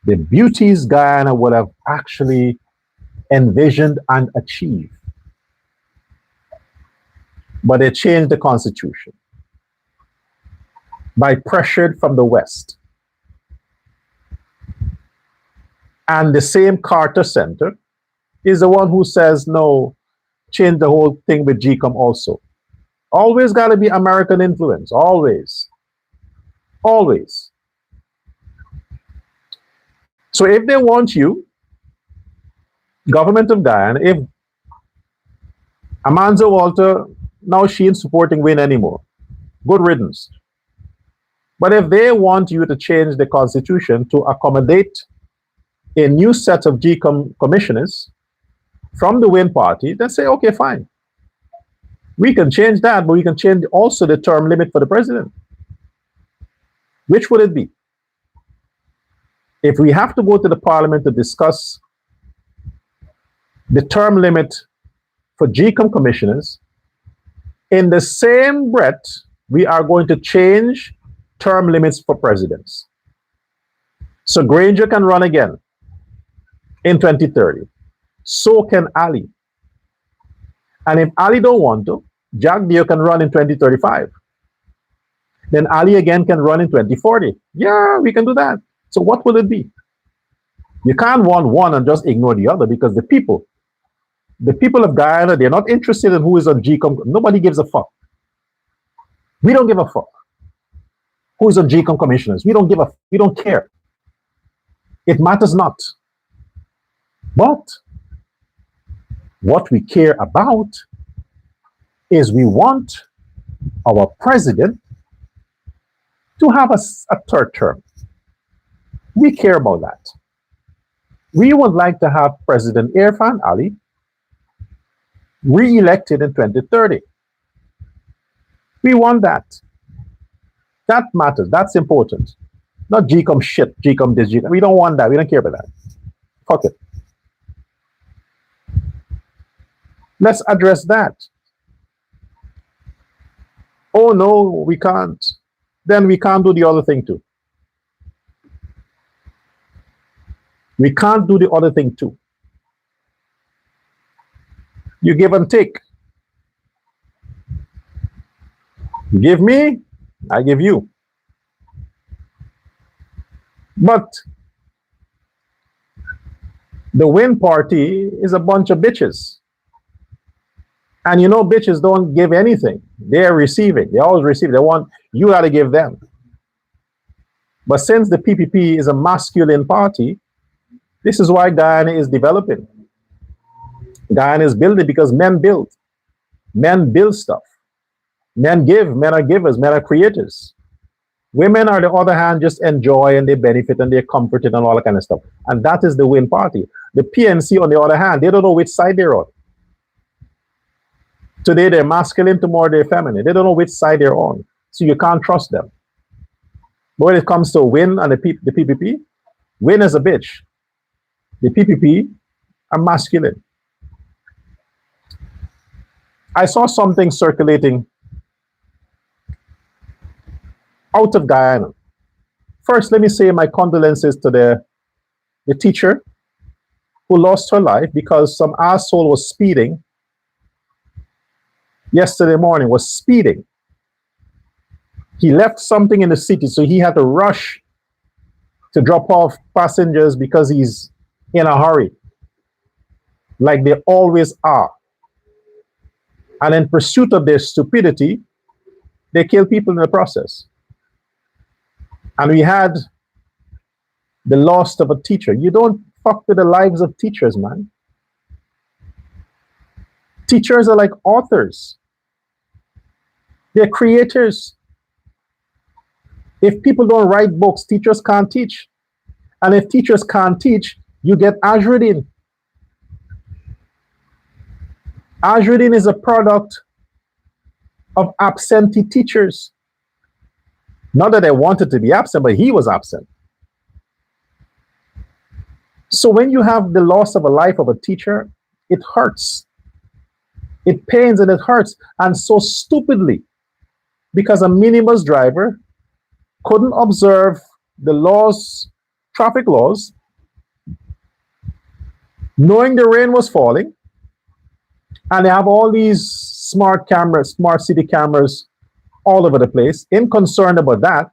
the beauties Guyana would have actually envisioned and achieved. But they changed the constitution by pressure from the West. And the same Carter Center is the one who says, no, change the whole thing with GCOM also. Always got to be American influence, always. Always. So if they want you, government of Guyana, if Amanza Walter, now she ain't supporting Win anymore. Good riddance. But if they want you to change the constitution to accommodate a new set of GCOM commissioners from the Win party, then say, okay, fine. We can change that, but we can change also the term limit for the president. Which would it be? If we have to go to the parliament to discuss the term limit for GCOM commissioners, in the same breath, we are going to change term limits for presidents. So Granger can run again in 2030. So can Ali. And if Ali don't want to, Jagdeo can run in 2035. Then Ali again can run in 2040. Yeah, we can do that. So what will it be? You can't want one and just ignore the other, because the people of Guyana, they're not interested in who is on GCOM. Nobody gives a fuck. We don't give a fuck who is on GCOM commissioners. We don't care. It matters not. But what we care about is we want our president to have a 3rd term. We care about that. We would like to have President Irfan Ali re-elected in 2030. We want that. That matters. That's important. Not GCOM shit, GCOM this, GCOM. We don't want that. We don't care about that. Fuck it. Let's address that. Oh no, we can't. Then we can't do the other thing too. We can't do the other thing too. You give and take. You give me, I give you. But the Win party is a bunch of bitches. And you know, bitches don't give anything. They're receiving. They always receive. They want, you got to give them. But since the PPP is a masculine party, this is why Guyana is developing. Guyana is building because men build. Men build stuff. Men give. Men are givers. Men are creators. Women, on the other hand, just enjoy and they benefit and they're comforted and all that kind of stuff. And that is the win party. The PNC, on the other hand, they don't know which side they're on. Today they're masculine, tomorrow they're feminine. They don't know which side they're on. So you can't trust them. But when it comes to win and the PPP, win is a bitch. The PPP are masculine. I saw something circulating out of Guyana. First, let me say my condolences to the teacher who lost her life because some asshole was speeding yesterday morning, was speeding. He left something in the city, so he had to rush to drop off passengers because he's in a hurry, like they always are. And in pursuit of their stupidity, they kill people in the process. And we had the loss of a teacher. You don't fuck with the lives of teachers, man. Teachers are like authors. They're creators. If people don't write books, teachers can't teach. And if teachers can't teach, you get AZRUDDIN. AZRUDDIN is a product of absentee teachers. Not that they wanted to be absent, but he was absent. So when you have the loss of a life of a teacher, it hurts. It pains and it hurts. And so stupidly, because a minibus driver couldn't observe the laws, traffic laws, knowing the rain was falling, and they have all these smart cameras, smart city cameras all over the place, unconcerned about that.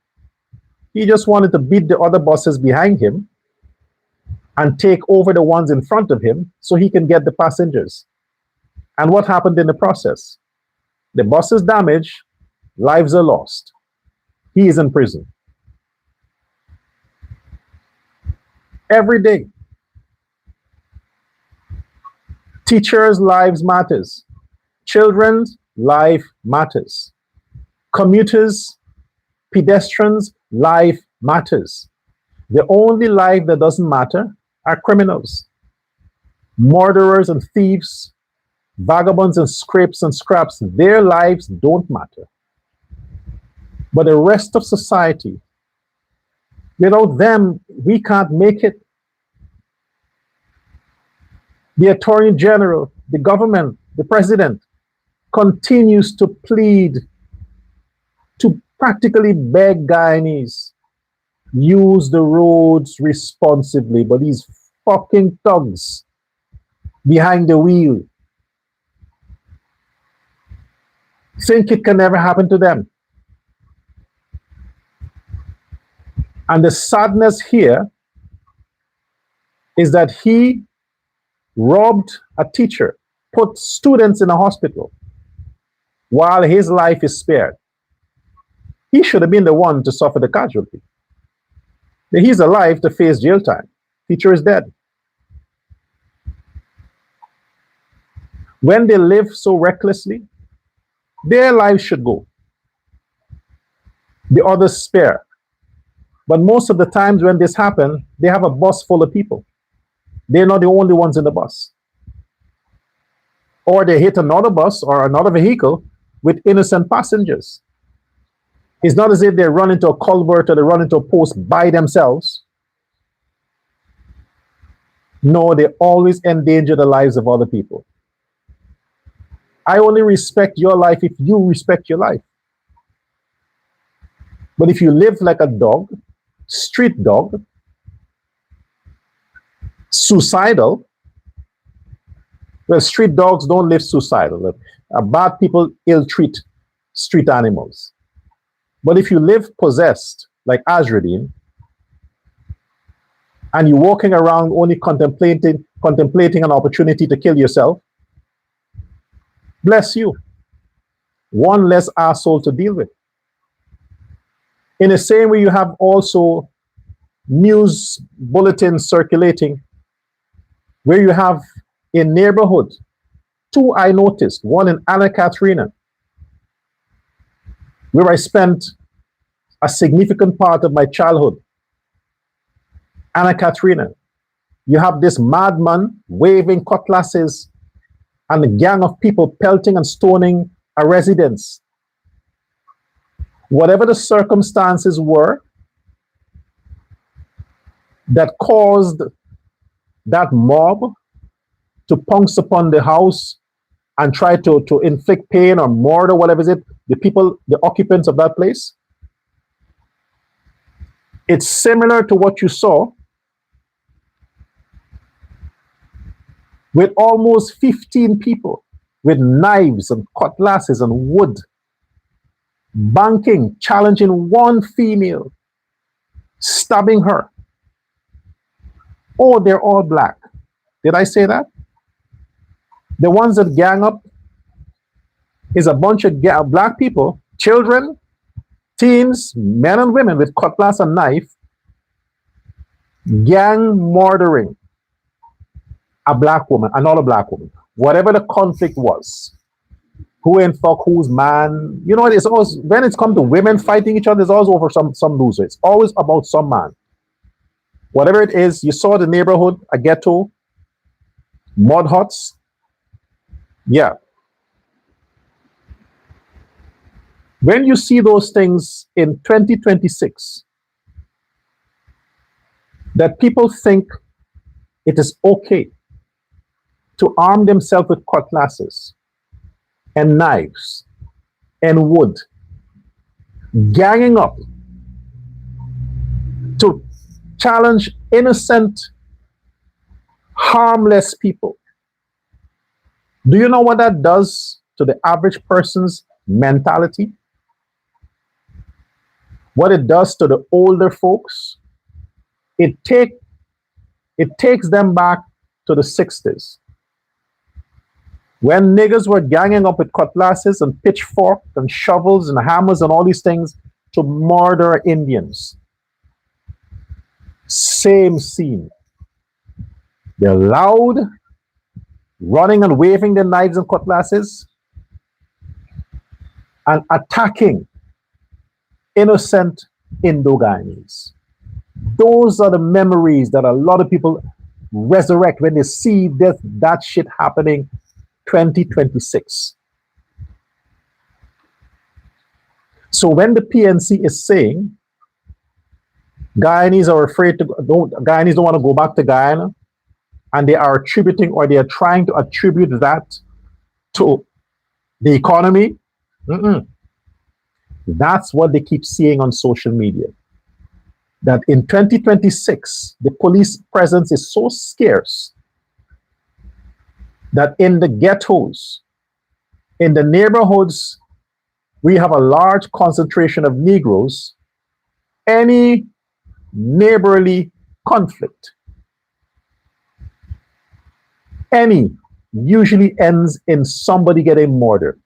He just wanted to beat the other buses behind him and take over the ones in front of him so he can get the passengers. And what happened in the process? The bus is damaged, lives are lost. He is in prison. Every day. Teachers' lives matters. Children's life matters. Commuters, pedestrians' life matters. The only life that doesn't matter are criminals, murderers and thieves, vagabonds and scrapes and scraps. Their lives don't matter. But the rest of society, without them, we can't make it. The Attorney General, the government, the president continues to plead, to practically beg Guyanese, use the roads responsibly. But these fucking thugs behind the wheel think it can never happen to them. And the sadness here is that he robbed a teacher, put students in a hospital while his life is spared. He should have been the one to suffer the casualty. He's alive to face jail time. Teacher is dead. When they live so recklessly, their lives should go. The others spare. But most of the times when this happens, they have a bus full of people. They're not the only ones in the bus. Or they hit another bus or another vehicle with innocent passengers. It's not as if they run into a culvert or they run into a post by themselves. No, they always endanger the lives of other people. I only respect your life if you respect your life. But if you live like a dog, street dog, suicidal, well, street dogs don't live suicidal. Bad people ill-treat street animals. But if you live possessed, like AZRUDDIN, and you're walking around only contemplating an opportunity to kill yourself, bless you. One less asshole to deal with. In the same way, you have also news bulletins circulating where you have a neighborhood, two I noticed, one in Anna Katrina, where I spent a significant part of my childhood. Anna Katrina, you have this madman waving cutlasses and a gang of people pelting and stoning a residence. Whatever the circumstances were that caused that mob to pounce upon the house and try to inflict pain or murder, whatever is it, the people, the occupants of that place. It's similar to what you saw with almost 15 people with knives and cutlasses and wood, banking, challenging one female, stabbing her. Oh, they're all black. Did I say that? The ones that gang up is a bunch of black people, children, teens, men and women with cutlass and knife, gang murdering a black woman, another black woman, whatever the conflict was. Who ain't fuck who's man? You know, it's always, when it's come to women fighting each other, it's always over some loser. It's always about some man. Whatever it is, you saw the neighborhood, a ghetto, mud huts. Yeah. When you see those things in 2026, that people think it is okay to arm themselves with cutlasses and knives and wood, ganging up to challenge innocent, harmless people. Do you know what that does to the average person's mentality? What it does to the older folks? It takes them back to the 60s, when niggas were ganging up with cutlasses and pitchforks and shovels and hammers and all these things to murder Indians. Same scene. They're loud, running and waving their knives and cutlasses, and attacking innocent Indo-Guyanese. Those are the memories that a lot of people resurrect when they see that shit happening 2026. So when the PNC is saying Guyanese are afraid to Guyanese don't want to go back to Guyana, and they are attributing, or they are trying to attribute that to the economy, that's what they keep seeing on social media. That in 2026, the police presence is so scarce that in the ghettos, in the neighborhoods, we have a large concentration of Negroes. Any neighborly conflict, usually ends in somebody getting murdered.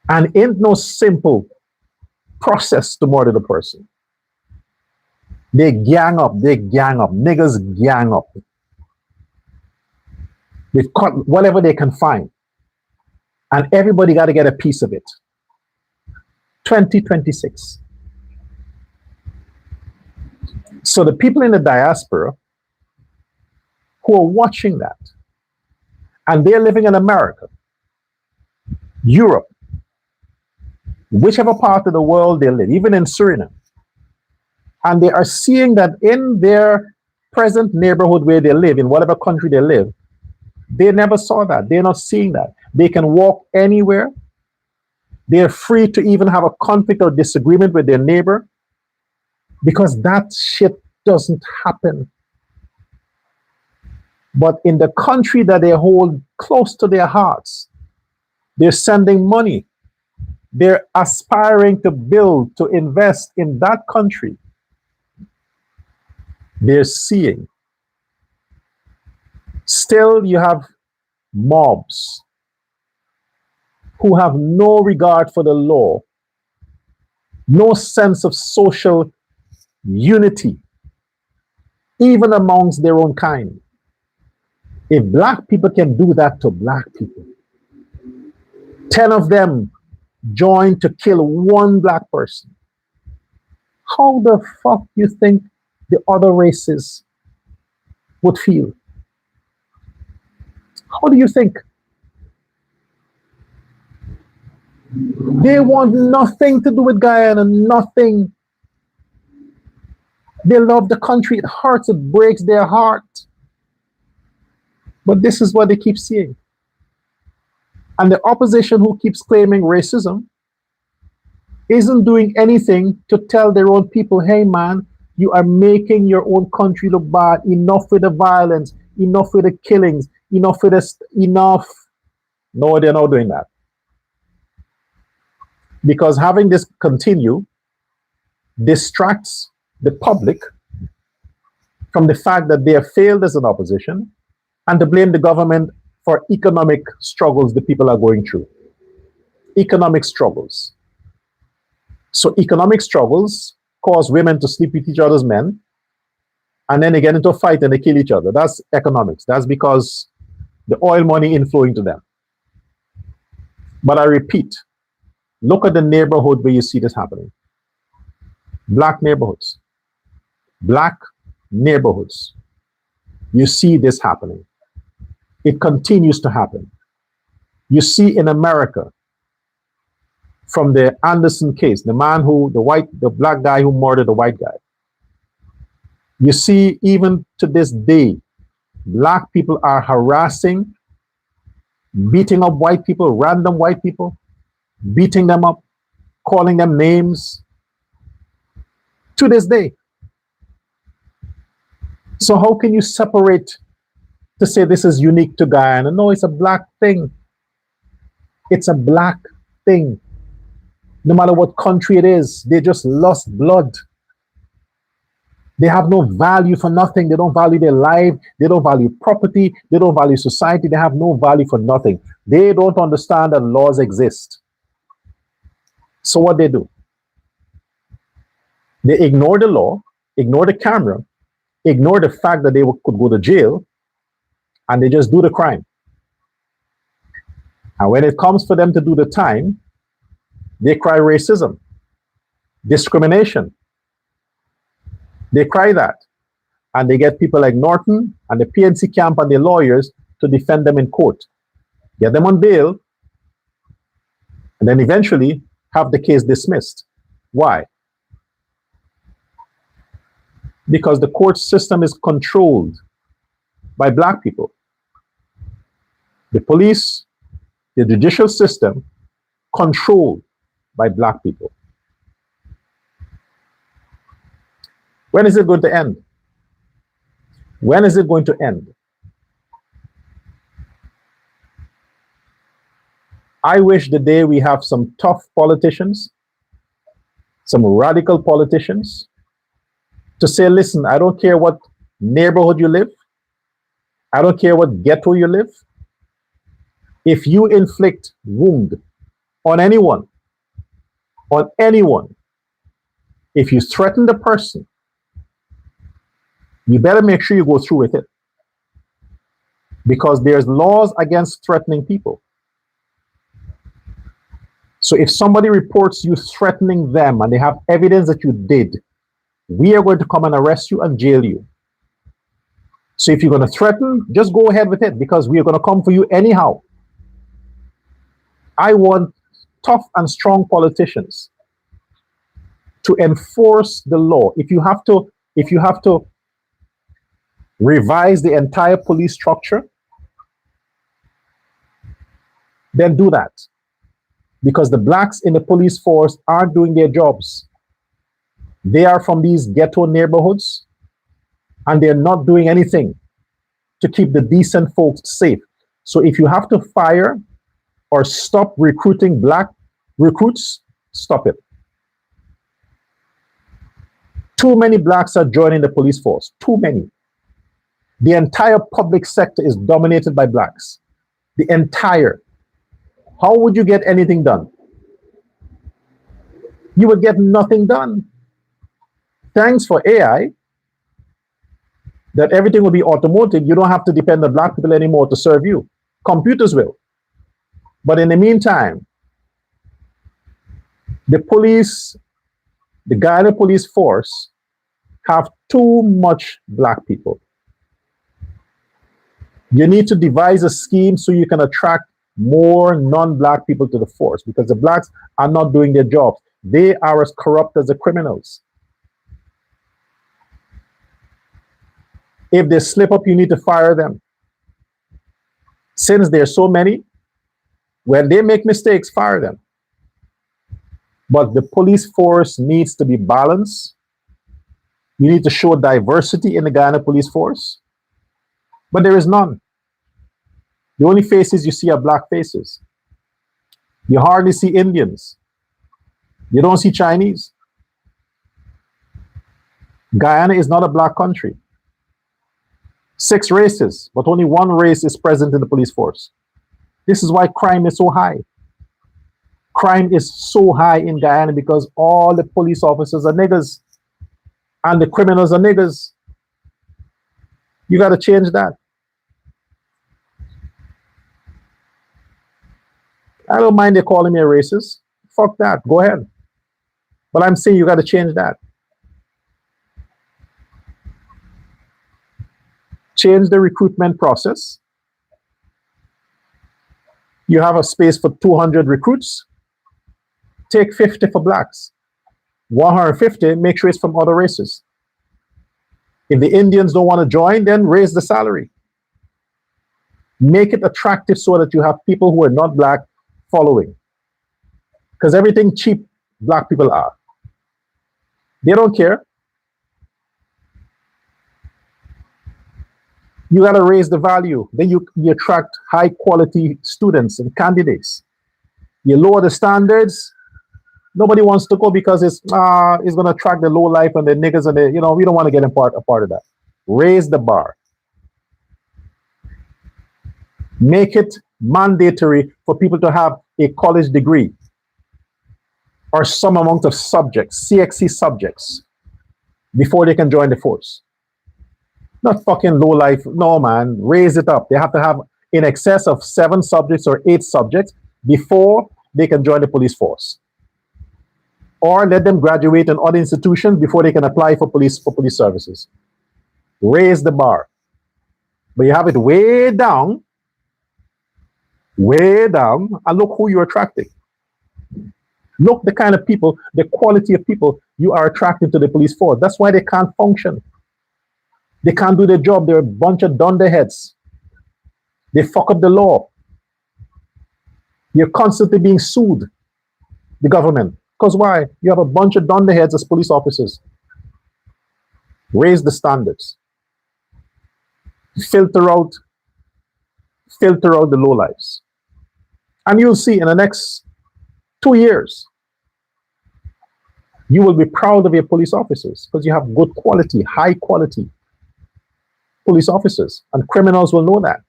And ain't no simple process to murder the person. They gang up, niggas gang up. They've cut whatever they can find. And everybody got to get a piece of it. 2026. So the people in the diaspora who are watching that, and they're living in America, Europe, whichever part of the world they live, even in Suriname, and they are seeing that in their present neighborhood where they live, in whatever country they live, they never saw that. They're not seeing that. They can walk anywhere. They're free to even have a conflict or disagreement with their neighbor, because that shit doesn't happen. But in the country that they hold close to their hearts, they're sending money. They're aspiring to build, to invest in that country. They're seeing. Still, you have mobs who have no regard for the law, no sense of social unity, even amongst their own kind. If black people can do that to black people, 10 of them join to kill one black person, how the fuck you think the other races would feel? How do you think? They want nothing to do with Guyana, nothing. They love the country. It hurts, it breaks their heart. But this is what they keep seeing. And the opposition who keeps claiming racism isn't doing anything to tell their own people, hey man, you are making your own country look bad. Enough with the violence, enough with the killings, enough with this, enough. No, they're not doing that. Because having this continue distracts the public from the fact that they have failed as an opposition and to blame the government for economic struggles the people are going through. Economic struggles. So economic struggles cause women to sleep with each other's men, and then they get into a fight and they kill each other. That's economics. That's because the oil money inflowing to them. But I repeat, look at the neighborhood where you see this happening. Black neighborhoods. Black neighborhoods. You see this happening. It continues to happen. You see in America, from the Anderson case, the black guy who murdered the white guy. You see, even to this day, black people are harassing, beating up white people, random white people, beating them up, calling them names, to this day. So how can you separate to say this is unique to Guyana? No, it's a black thing. It's a black thing. No matter what country it is, they just lost blood. They have no value for nothing. They don't value their life. They don't value property. They don't value society. They have no value for nothing. They don't understand that laws exist. So what they do? They ignore the law, ignore the camera, ignore the fact that they could go to jail, and they just do the crime. And when it comes for them to do the time, they cry racism, discrimination. They cry that. And they get people like Norton and the PNC camp and their lawyers to defend them in court. Get them on bail, and then eventually have the case dismissed. Why? Because the court system is controlled by black people. The police, the judicial system, controlled by black people. When is it going to end? When is it going to end? I wish the day we have some tough politicians, some radical politicians, to say, listen, I don't care what neighborhood you live. I don't care what ghetto you live. If you inflict wound on anyone, if you threaten the person, you better make sure you go through with it. Because there's laws against threatening people. So if somebody reports you threatening them and they have evidence that you did, we are going to come and arrest you and jail you. So if you're going to threaten, just go ahead with it, because we are going to come for you anyhow. I want tough and strong politicians to enforce the law. If you have to revise the entire police structure, then do that. Because the blacks in the police force aren't doing their jobs. They are from these ghetto neighborhoods, and they're not doing anything to keep the decent folks safe. So if you have to fire or stop recruiting black recruits, stop it. Too many blacks are joining the police force. Too many. The entire public sector is dominated by blacks. The entire. How would you get anything done? You would get nothing done. Thanks for AI, that everything will be automated. You don't have to depend on black people anymore to serve you. Computers will. But in the meantime, the police, the Guyana police force, have too much black people. You need to devise a scheme so you can attract more non-black people to the force, because the blacks are not doing their jobs. They are as corrupt as the criminals. If they slip up, you need to fire them. Since there's so many, when they make mistakes, fire them. But the police force needs to be balanced. You need to show diversity in the Guyana police force. But there is none. The only faces you see are black faces. You hardly see Indians. You don't see Chinese. Guyana is not a black country. 6 races, but only 1 race is present in the police force. This is why crime is so high. Crime is so high in Guyana because all the police officers are niggers and the criminals are niggers. You got to change that. I don't mind they calling me a racist. Fuck that. Go ahead. But I'm saying you got to change that. Change the recruitment process. You have a space for 200 recruits. Take 50 for blacks. 150, make sure it's from other races. If the Indians don't want to join, then raise the salary. Make it attractive so that you have people who are not black following. Because everything cheap black people are. They don't care. You got to raise the value. Then you attract high quality students and candidates. You lower the standards. Nobody wants to go because it's going to attract the low life and the niggas and the, we don't want to get a part of that. Raise the bar. Make it mandatory for people to have a college degree or some amount of subjects, CXC subjects, before they can join the force. Not fucking low life. No, man. Raise it up. They have to have in excess of 7 subjects or 8 subjects before they can join the police force. Or let them graduate in other institutions before they can apply for police services. Raise the bar. But you have it way down, and look who you're attracting. Look the kind of people, the quality of people you are attracting to the police force. That's why they can't function. They can't do their job. They're a bunch of dunderheads. They fuck up the law. You're constantly being sued, the government. Because why? You have a bunch of dunderheads as police officers. Raise the standards. Filter out the lowlifes. And you'll see in the next 2 years, you will be proud of your police officers because you have good quality, high quality police officers, and criminals will know that.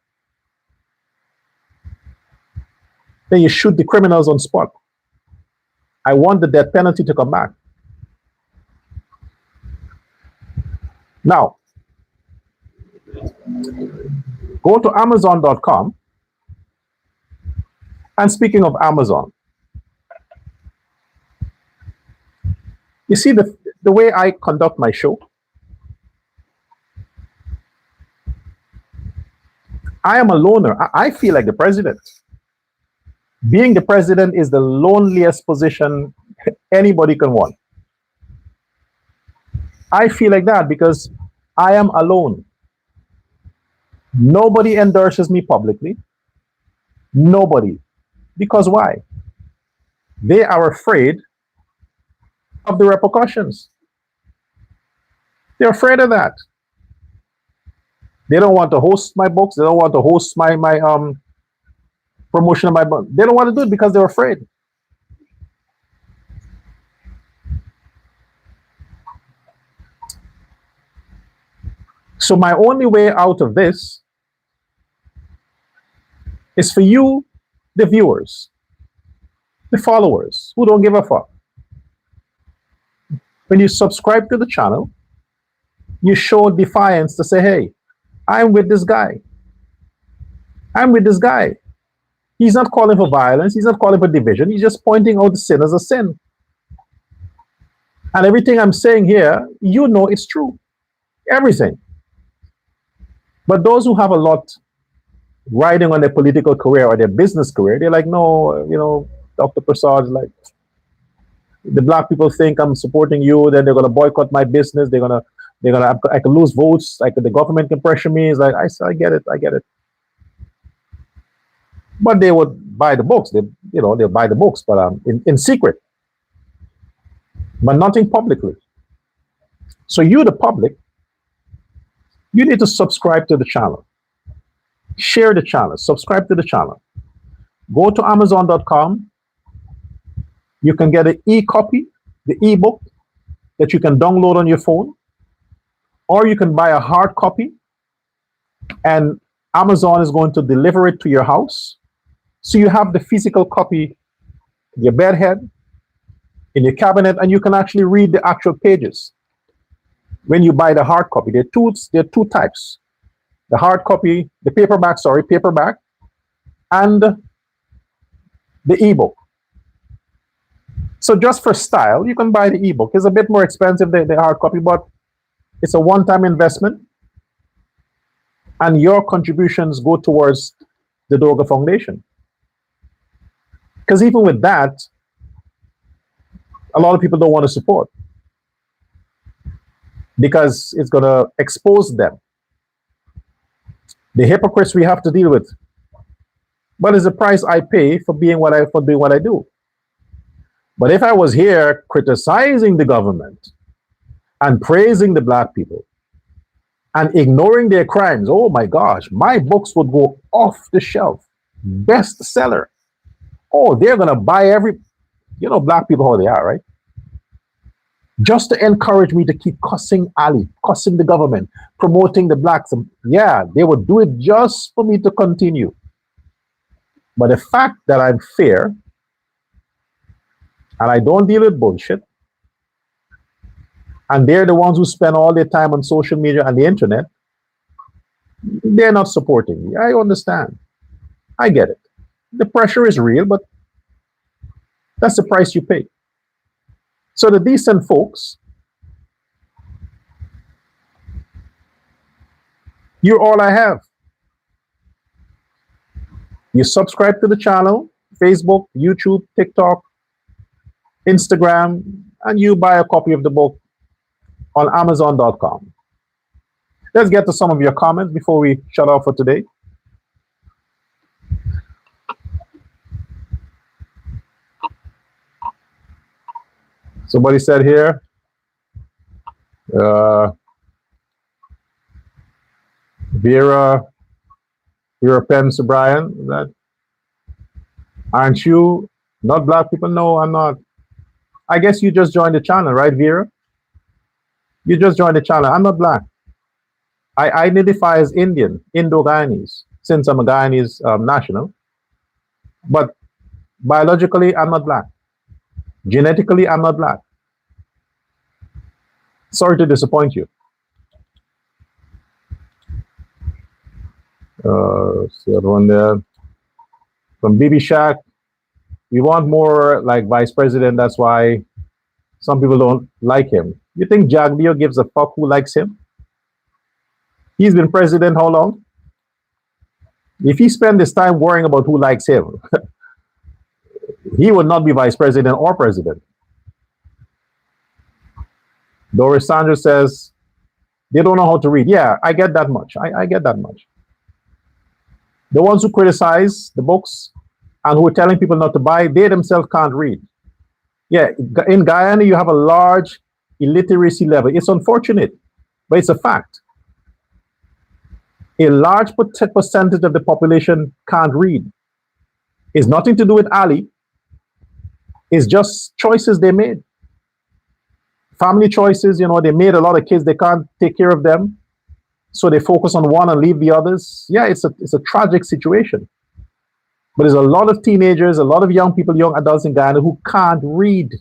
Then you shoot the criminals on spot. I want the death penalty to come back. Now, go to Amazon.com. And speaking of Amazon, you see the way I conduct my show, I am a loner. I feel like the president. Being the president is the loneliest position anybody can want. I feel like that because I am alone. Nobody endorses me publicly. Nobody. Because why? They are afraid of the repercussions. They're afraid of that. They don't want to host my books. They don't want to host my promotion of my book. They don't want to do it because they're afraid. So my only way out of this is for you, the viewers, the followers, who don't give a fuck. When you subscribe to the channel, you show defiance to say, hey, I'm with this guy. I'm with this guy. He's not calling for violence. He's not calling for division. He's just pointing out the sin as a sin. And everything I'm saying here, you know it's true. Everything. But those who have a lot riding on their political career or their business career, they're like, no, Dr. Prasad, like, the black people think I'm supporting you, then they're gonna boycott my business. I can lose votes. The government can pressure me. It's like, I get it. But they would buy the books. They'll buy the books, but in secret, but nothing publicly. So you, the public, you need to subscribe to the channel, share the channel, subscribe to the channel. Go to Amazon.com. You can get an e-copy, the ebook that you can download on your phone, or you can buy a hard copy, and Amazon is going to deliver it to your house. So you have the physical copy in your bedhead, in your cabinet, and you can actually read the actual pages. When you buy the hard copy, there are two types. The hard copy, the paperback, and the ebook. So just for style, you can buy the ebook. It's a bit more expensive than the hard copy, but it's a one-time investment. And your contributions go towards the Doga Foundation. Because even with that, a lot of people don't want to support, because it's going to expose them. The hypocrites we have to deal with. But it's the price I pay for doing what I do. But if I was here criticizing the government and praising the black people and ignoring their crimes, oh my gosh, my books would go off the shelf. Bestseller. Oh, they're going to buy black people how they are, right? Just to encourage me to keep cussing Ali, cussing the government, promoting the blacks. Yeah, they would do it just for me to continue. But the fact that I'm fair and I don't deal with bullshit, and they're the ones who spend all their time on social media and the internet, they're not supporting me. I understand. I get it. The pressure is real, but that's the price you pay. So the decent folks, you're all I have. You subscribe to the channel, Facebook, YouTube, TikTok, Instagram, and you buy a copy of the book on Amazon.com. Let's get to some of your comments before we shut off for today. Somebody said here, Vera Pence O'Brien, that aren't you not black people? No, I'm not. I guess you just joined the channel, right, Vera? You just joined the channel. I'm not black. I identify as Indian, Indo-Guyanese, since I'm a Guyanese national. But biologically, I'm not black. Genetically, I'm not black. Sorry to disappoint you. See the other one there. From BB Shack, we want more like vice president. That's why some people don't like him. You think Jagbio gives a fuck who likes him? He's been president how long? If he spent his time worrying about who likes him, he would not be vice president or president. Doris Sanders says, they don't know how to read. Yeah, I get that much. I get that much. The ones who criticize the books and who are telling people not to buy, they themselves can't read. Yeah, in Guyana, you have a large illiteracy level. It's unfortunate, but it's a fact. A large percentage of the population can't read. It's nothing to do with Ali. It's just choices they made. Family choices, they made a lot of kids, they can't take care of them. So they focus on one and leave the others. Yeah, it's a tragic situation. But there's a lot of teenagers, a lot of young people, young adults in Guyana who can't read.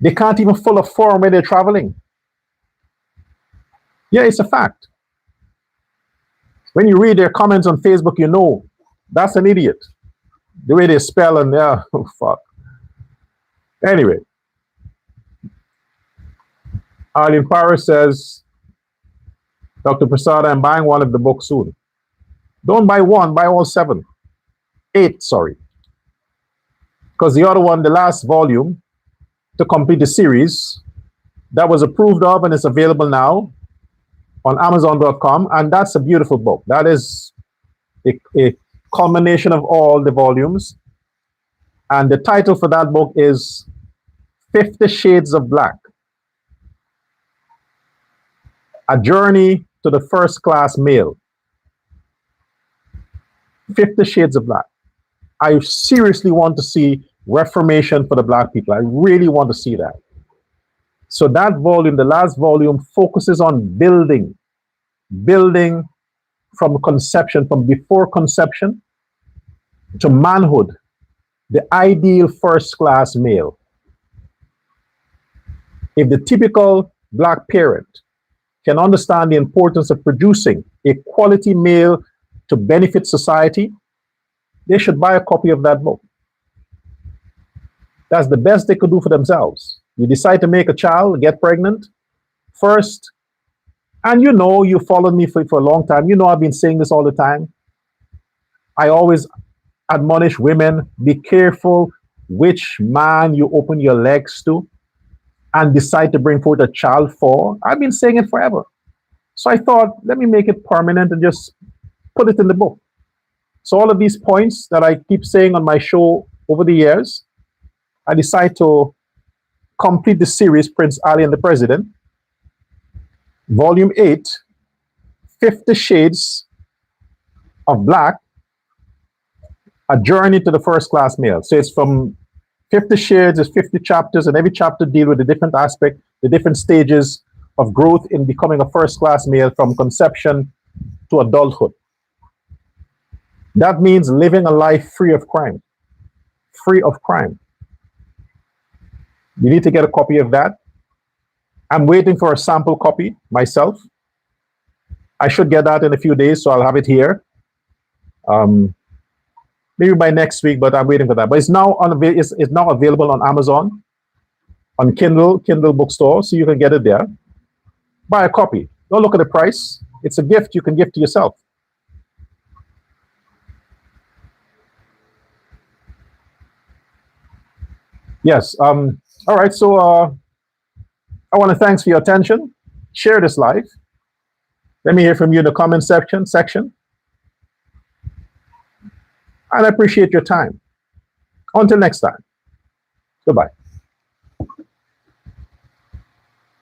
They can't even fill a form when they're traveling. Yeah, it's a fact. When you read their comments on Facebook, you know that's an idiot. The way they spell and yeah, oh, fuck. Anyway, Arlene Paris says, Dr. Prasad, I'm buying one of the books soon. Don't buy one, buy all 7. 8, sorry. Because the other one, the last volume, to complete the series, that was approved of and is available now on Amazon.com. And that's a beautiful book. That is a culmination of all the volumes. And the title for that book is 50 Shades of Black, A Journey to the First Class Male. 50 Shades of Black. I seriously want to see reformation for the black people. I really want to see that. So that volume, the last volume, focuses on building from conception, from before conception to manhood, the ideal first-class male. If the typical black parent can understand the importance of producing a quality male to benefit society, they should buy a copy of that book. That's the best they could do for themselves. You decide to make a child, get pregnant first, and you know, you followed me for a long time. You know, I've been saying this all the time. I always admonish women, be careful which man you open your legs to and decide to bring forth a child for. I've been saying it forever. So I thought, let me make it permanent and just put it in the book. So all of these points that I keep saying on my show over the years, I decide to complete the series, Prince Ali and the President, Volume 8, 50 Shades of Black, A Journey to the First Class Male. So it's from 50 shades, it's 50 chapters, and every chapter deals with a different aspect, the different stages of growth in becoming a first-class male from conception to adulthood. That means living a life free of crime. Free of crime. You need to get a copy of that. I'm waiting for a sample copy myself. I should get that in a few days, so I'll have it here. Maybe by next week, but I'm waiting for that. But it's now available on Amazon, on Kindle bookstore, so you can get it there. Buy a copy. Don't look at the price. It's a gift you can give to yourself. Yes. All right. So I want to thanks for your attention. Share this live. Let me hear from you in the comment section. And I appreciate your time. Until next time. Goodbye.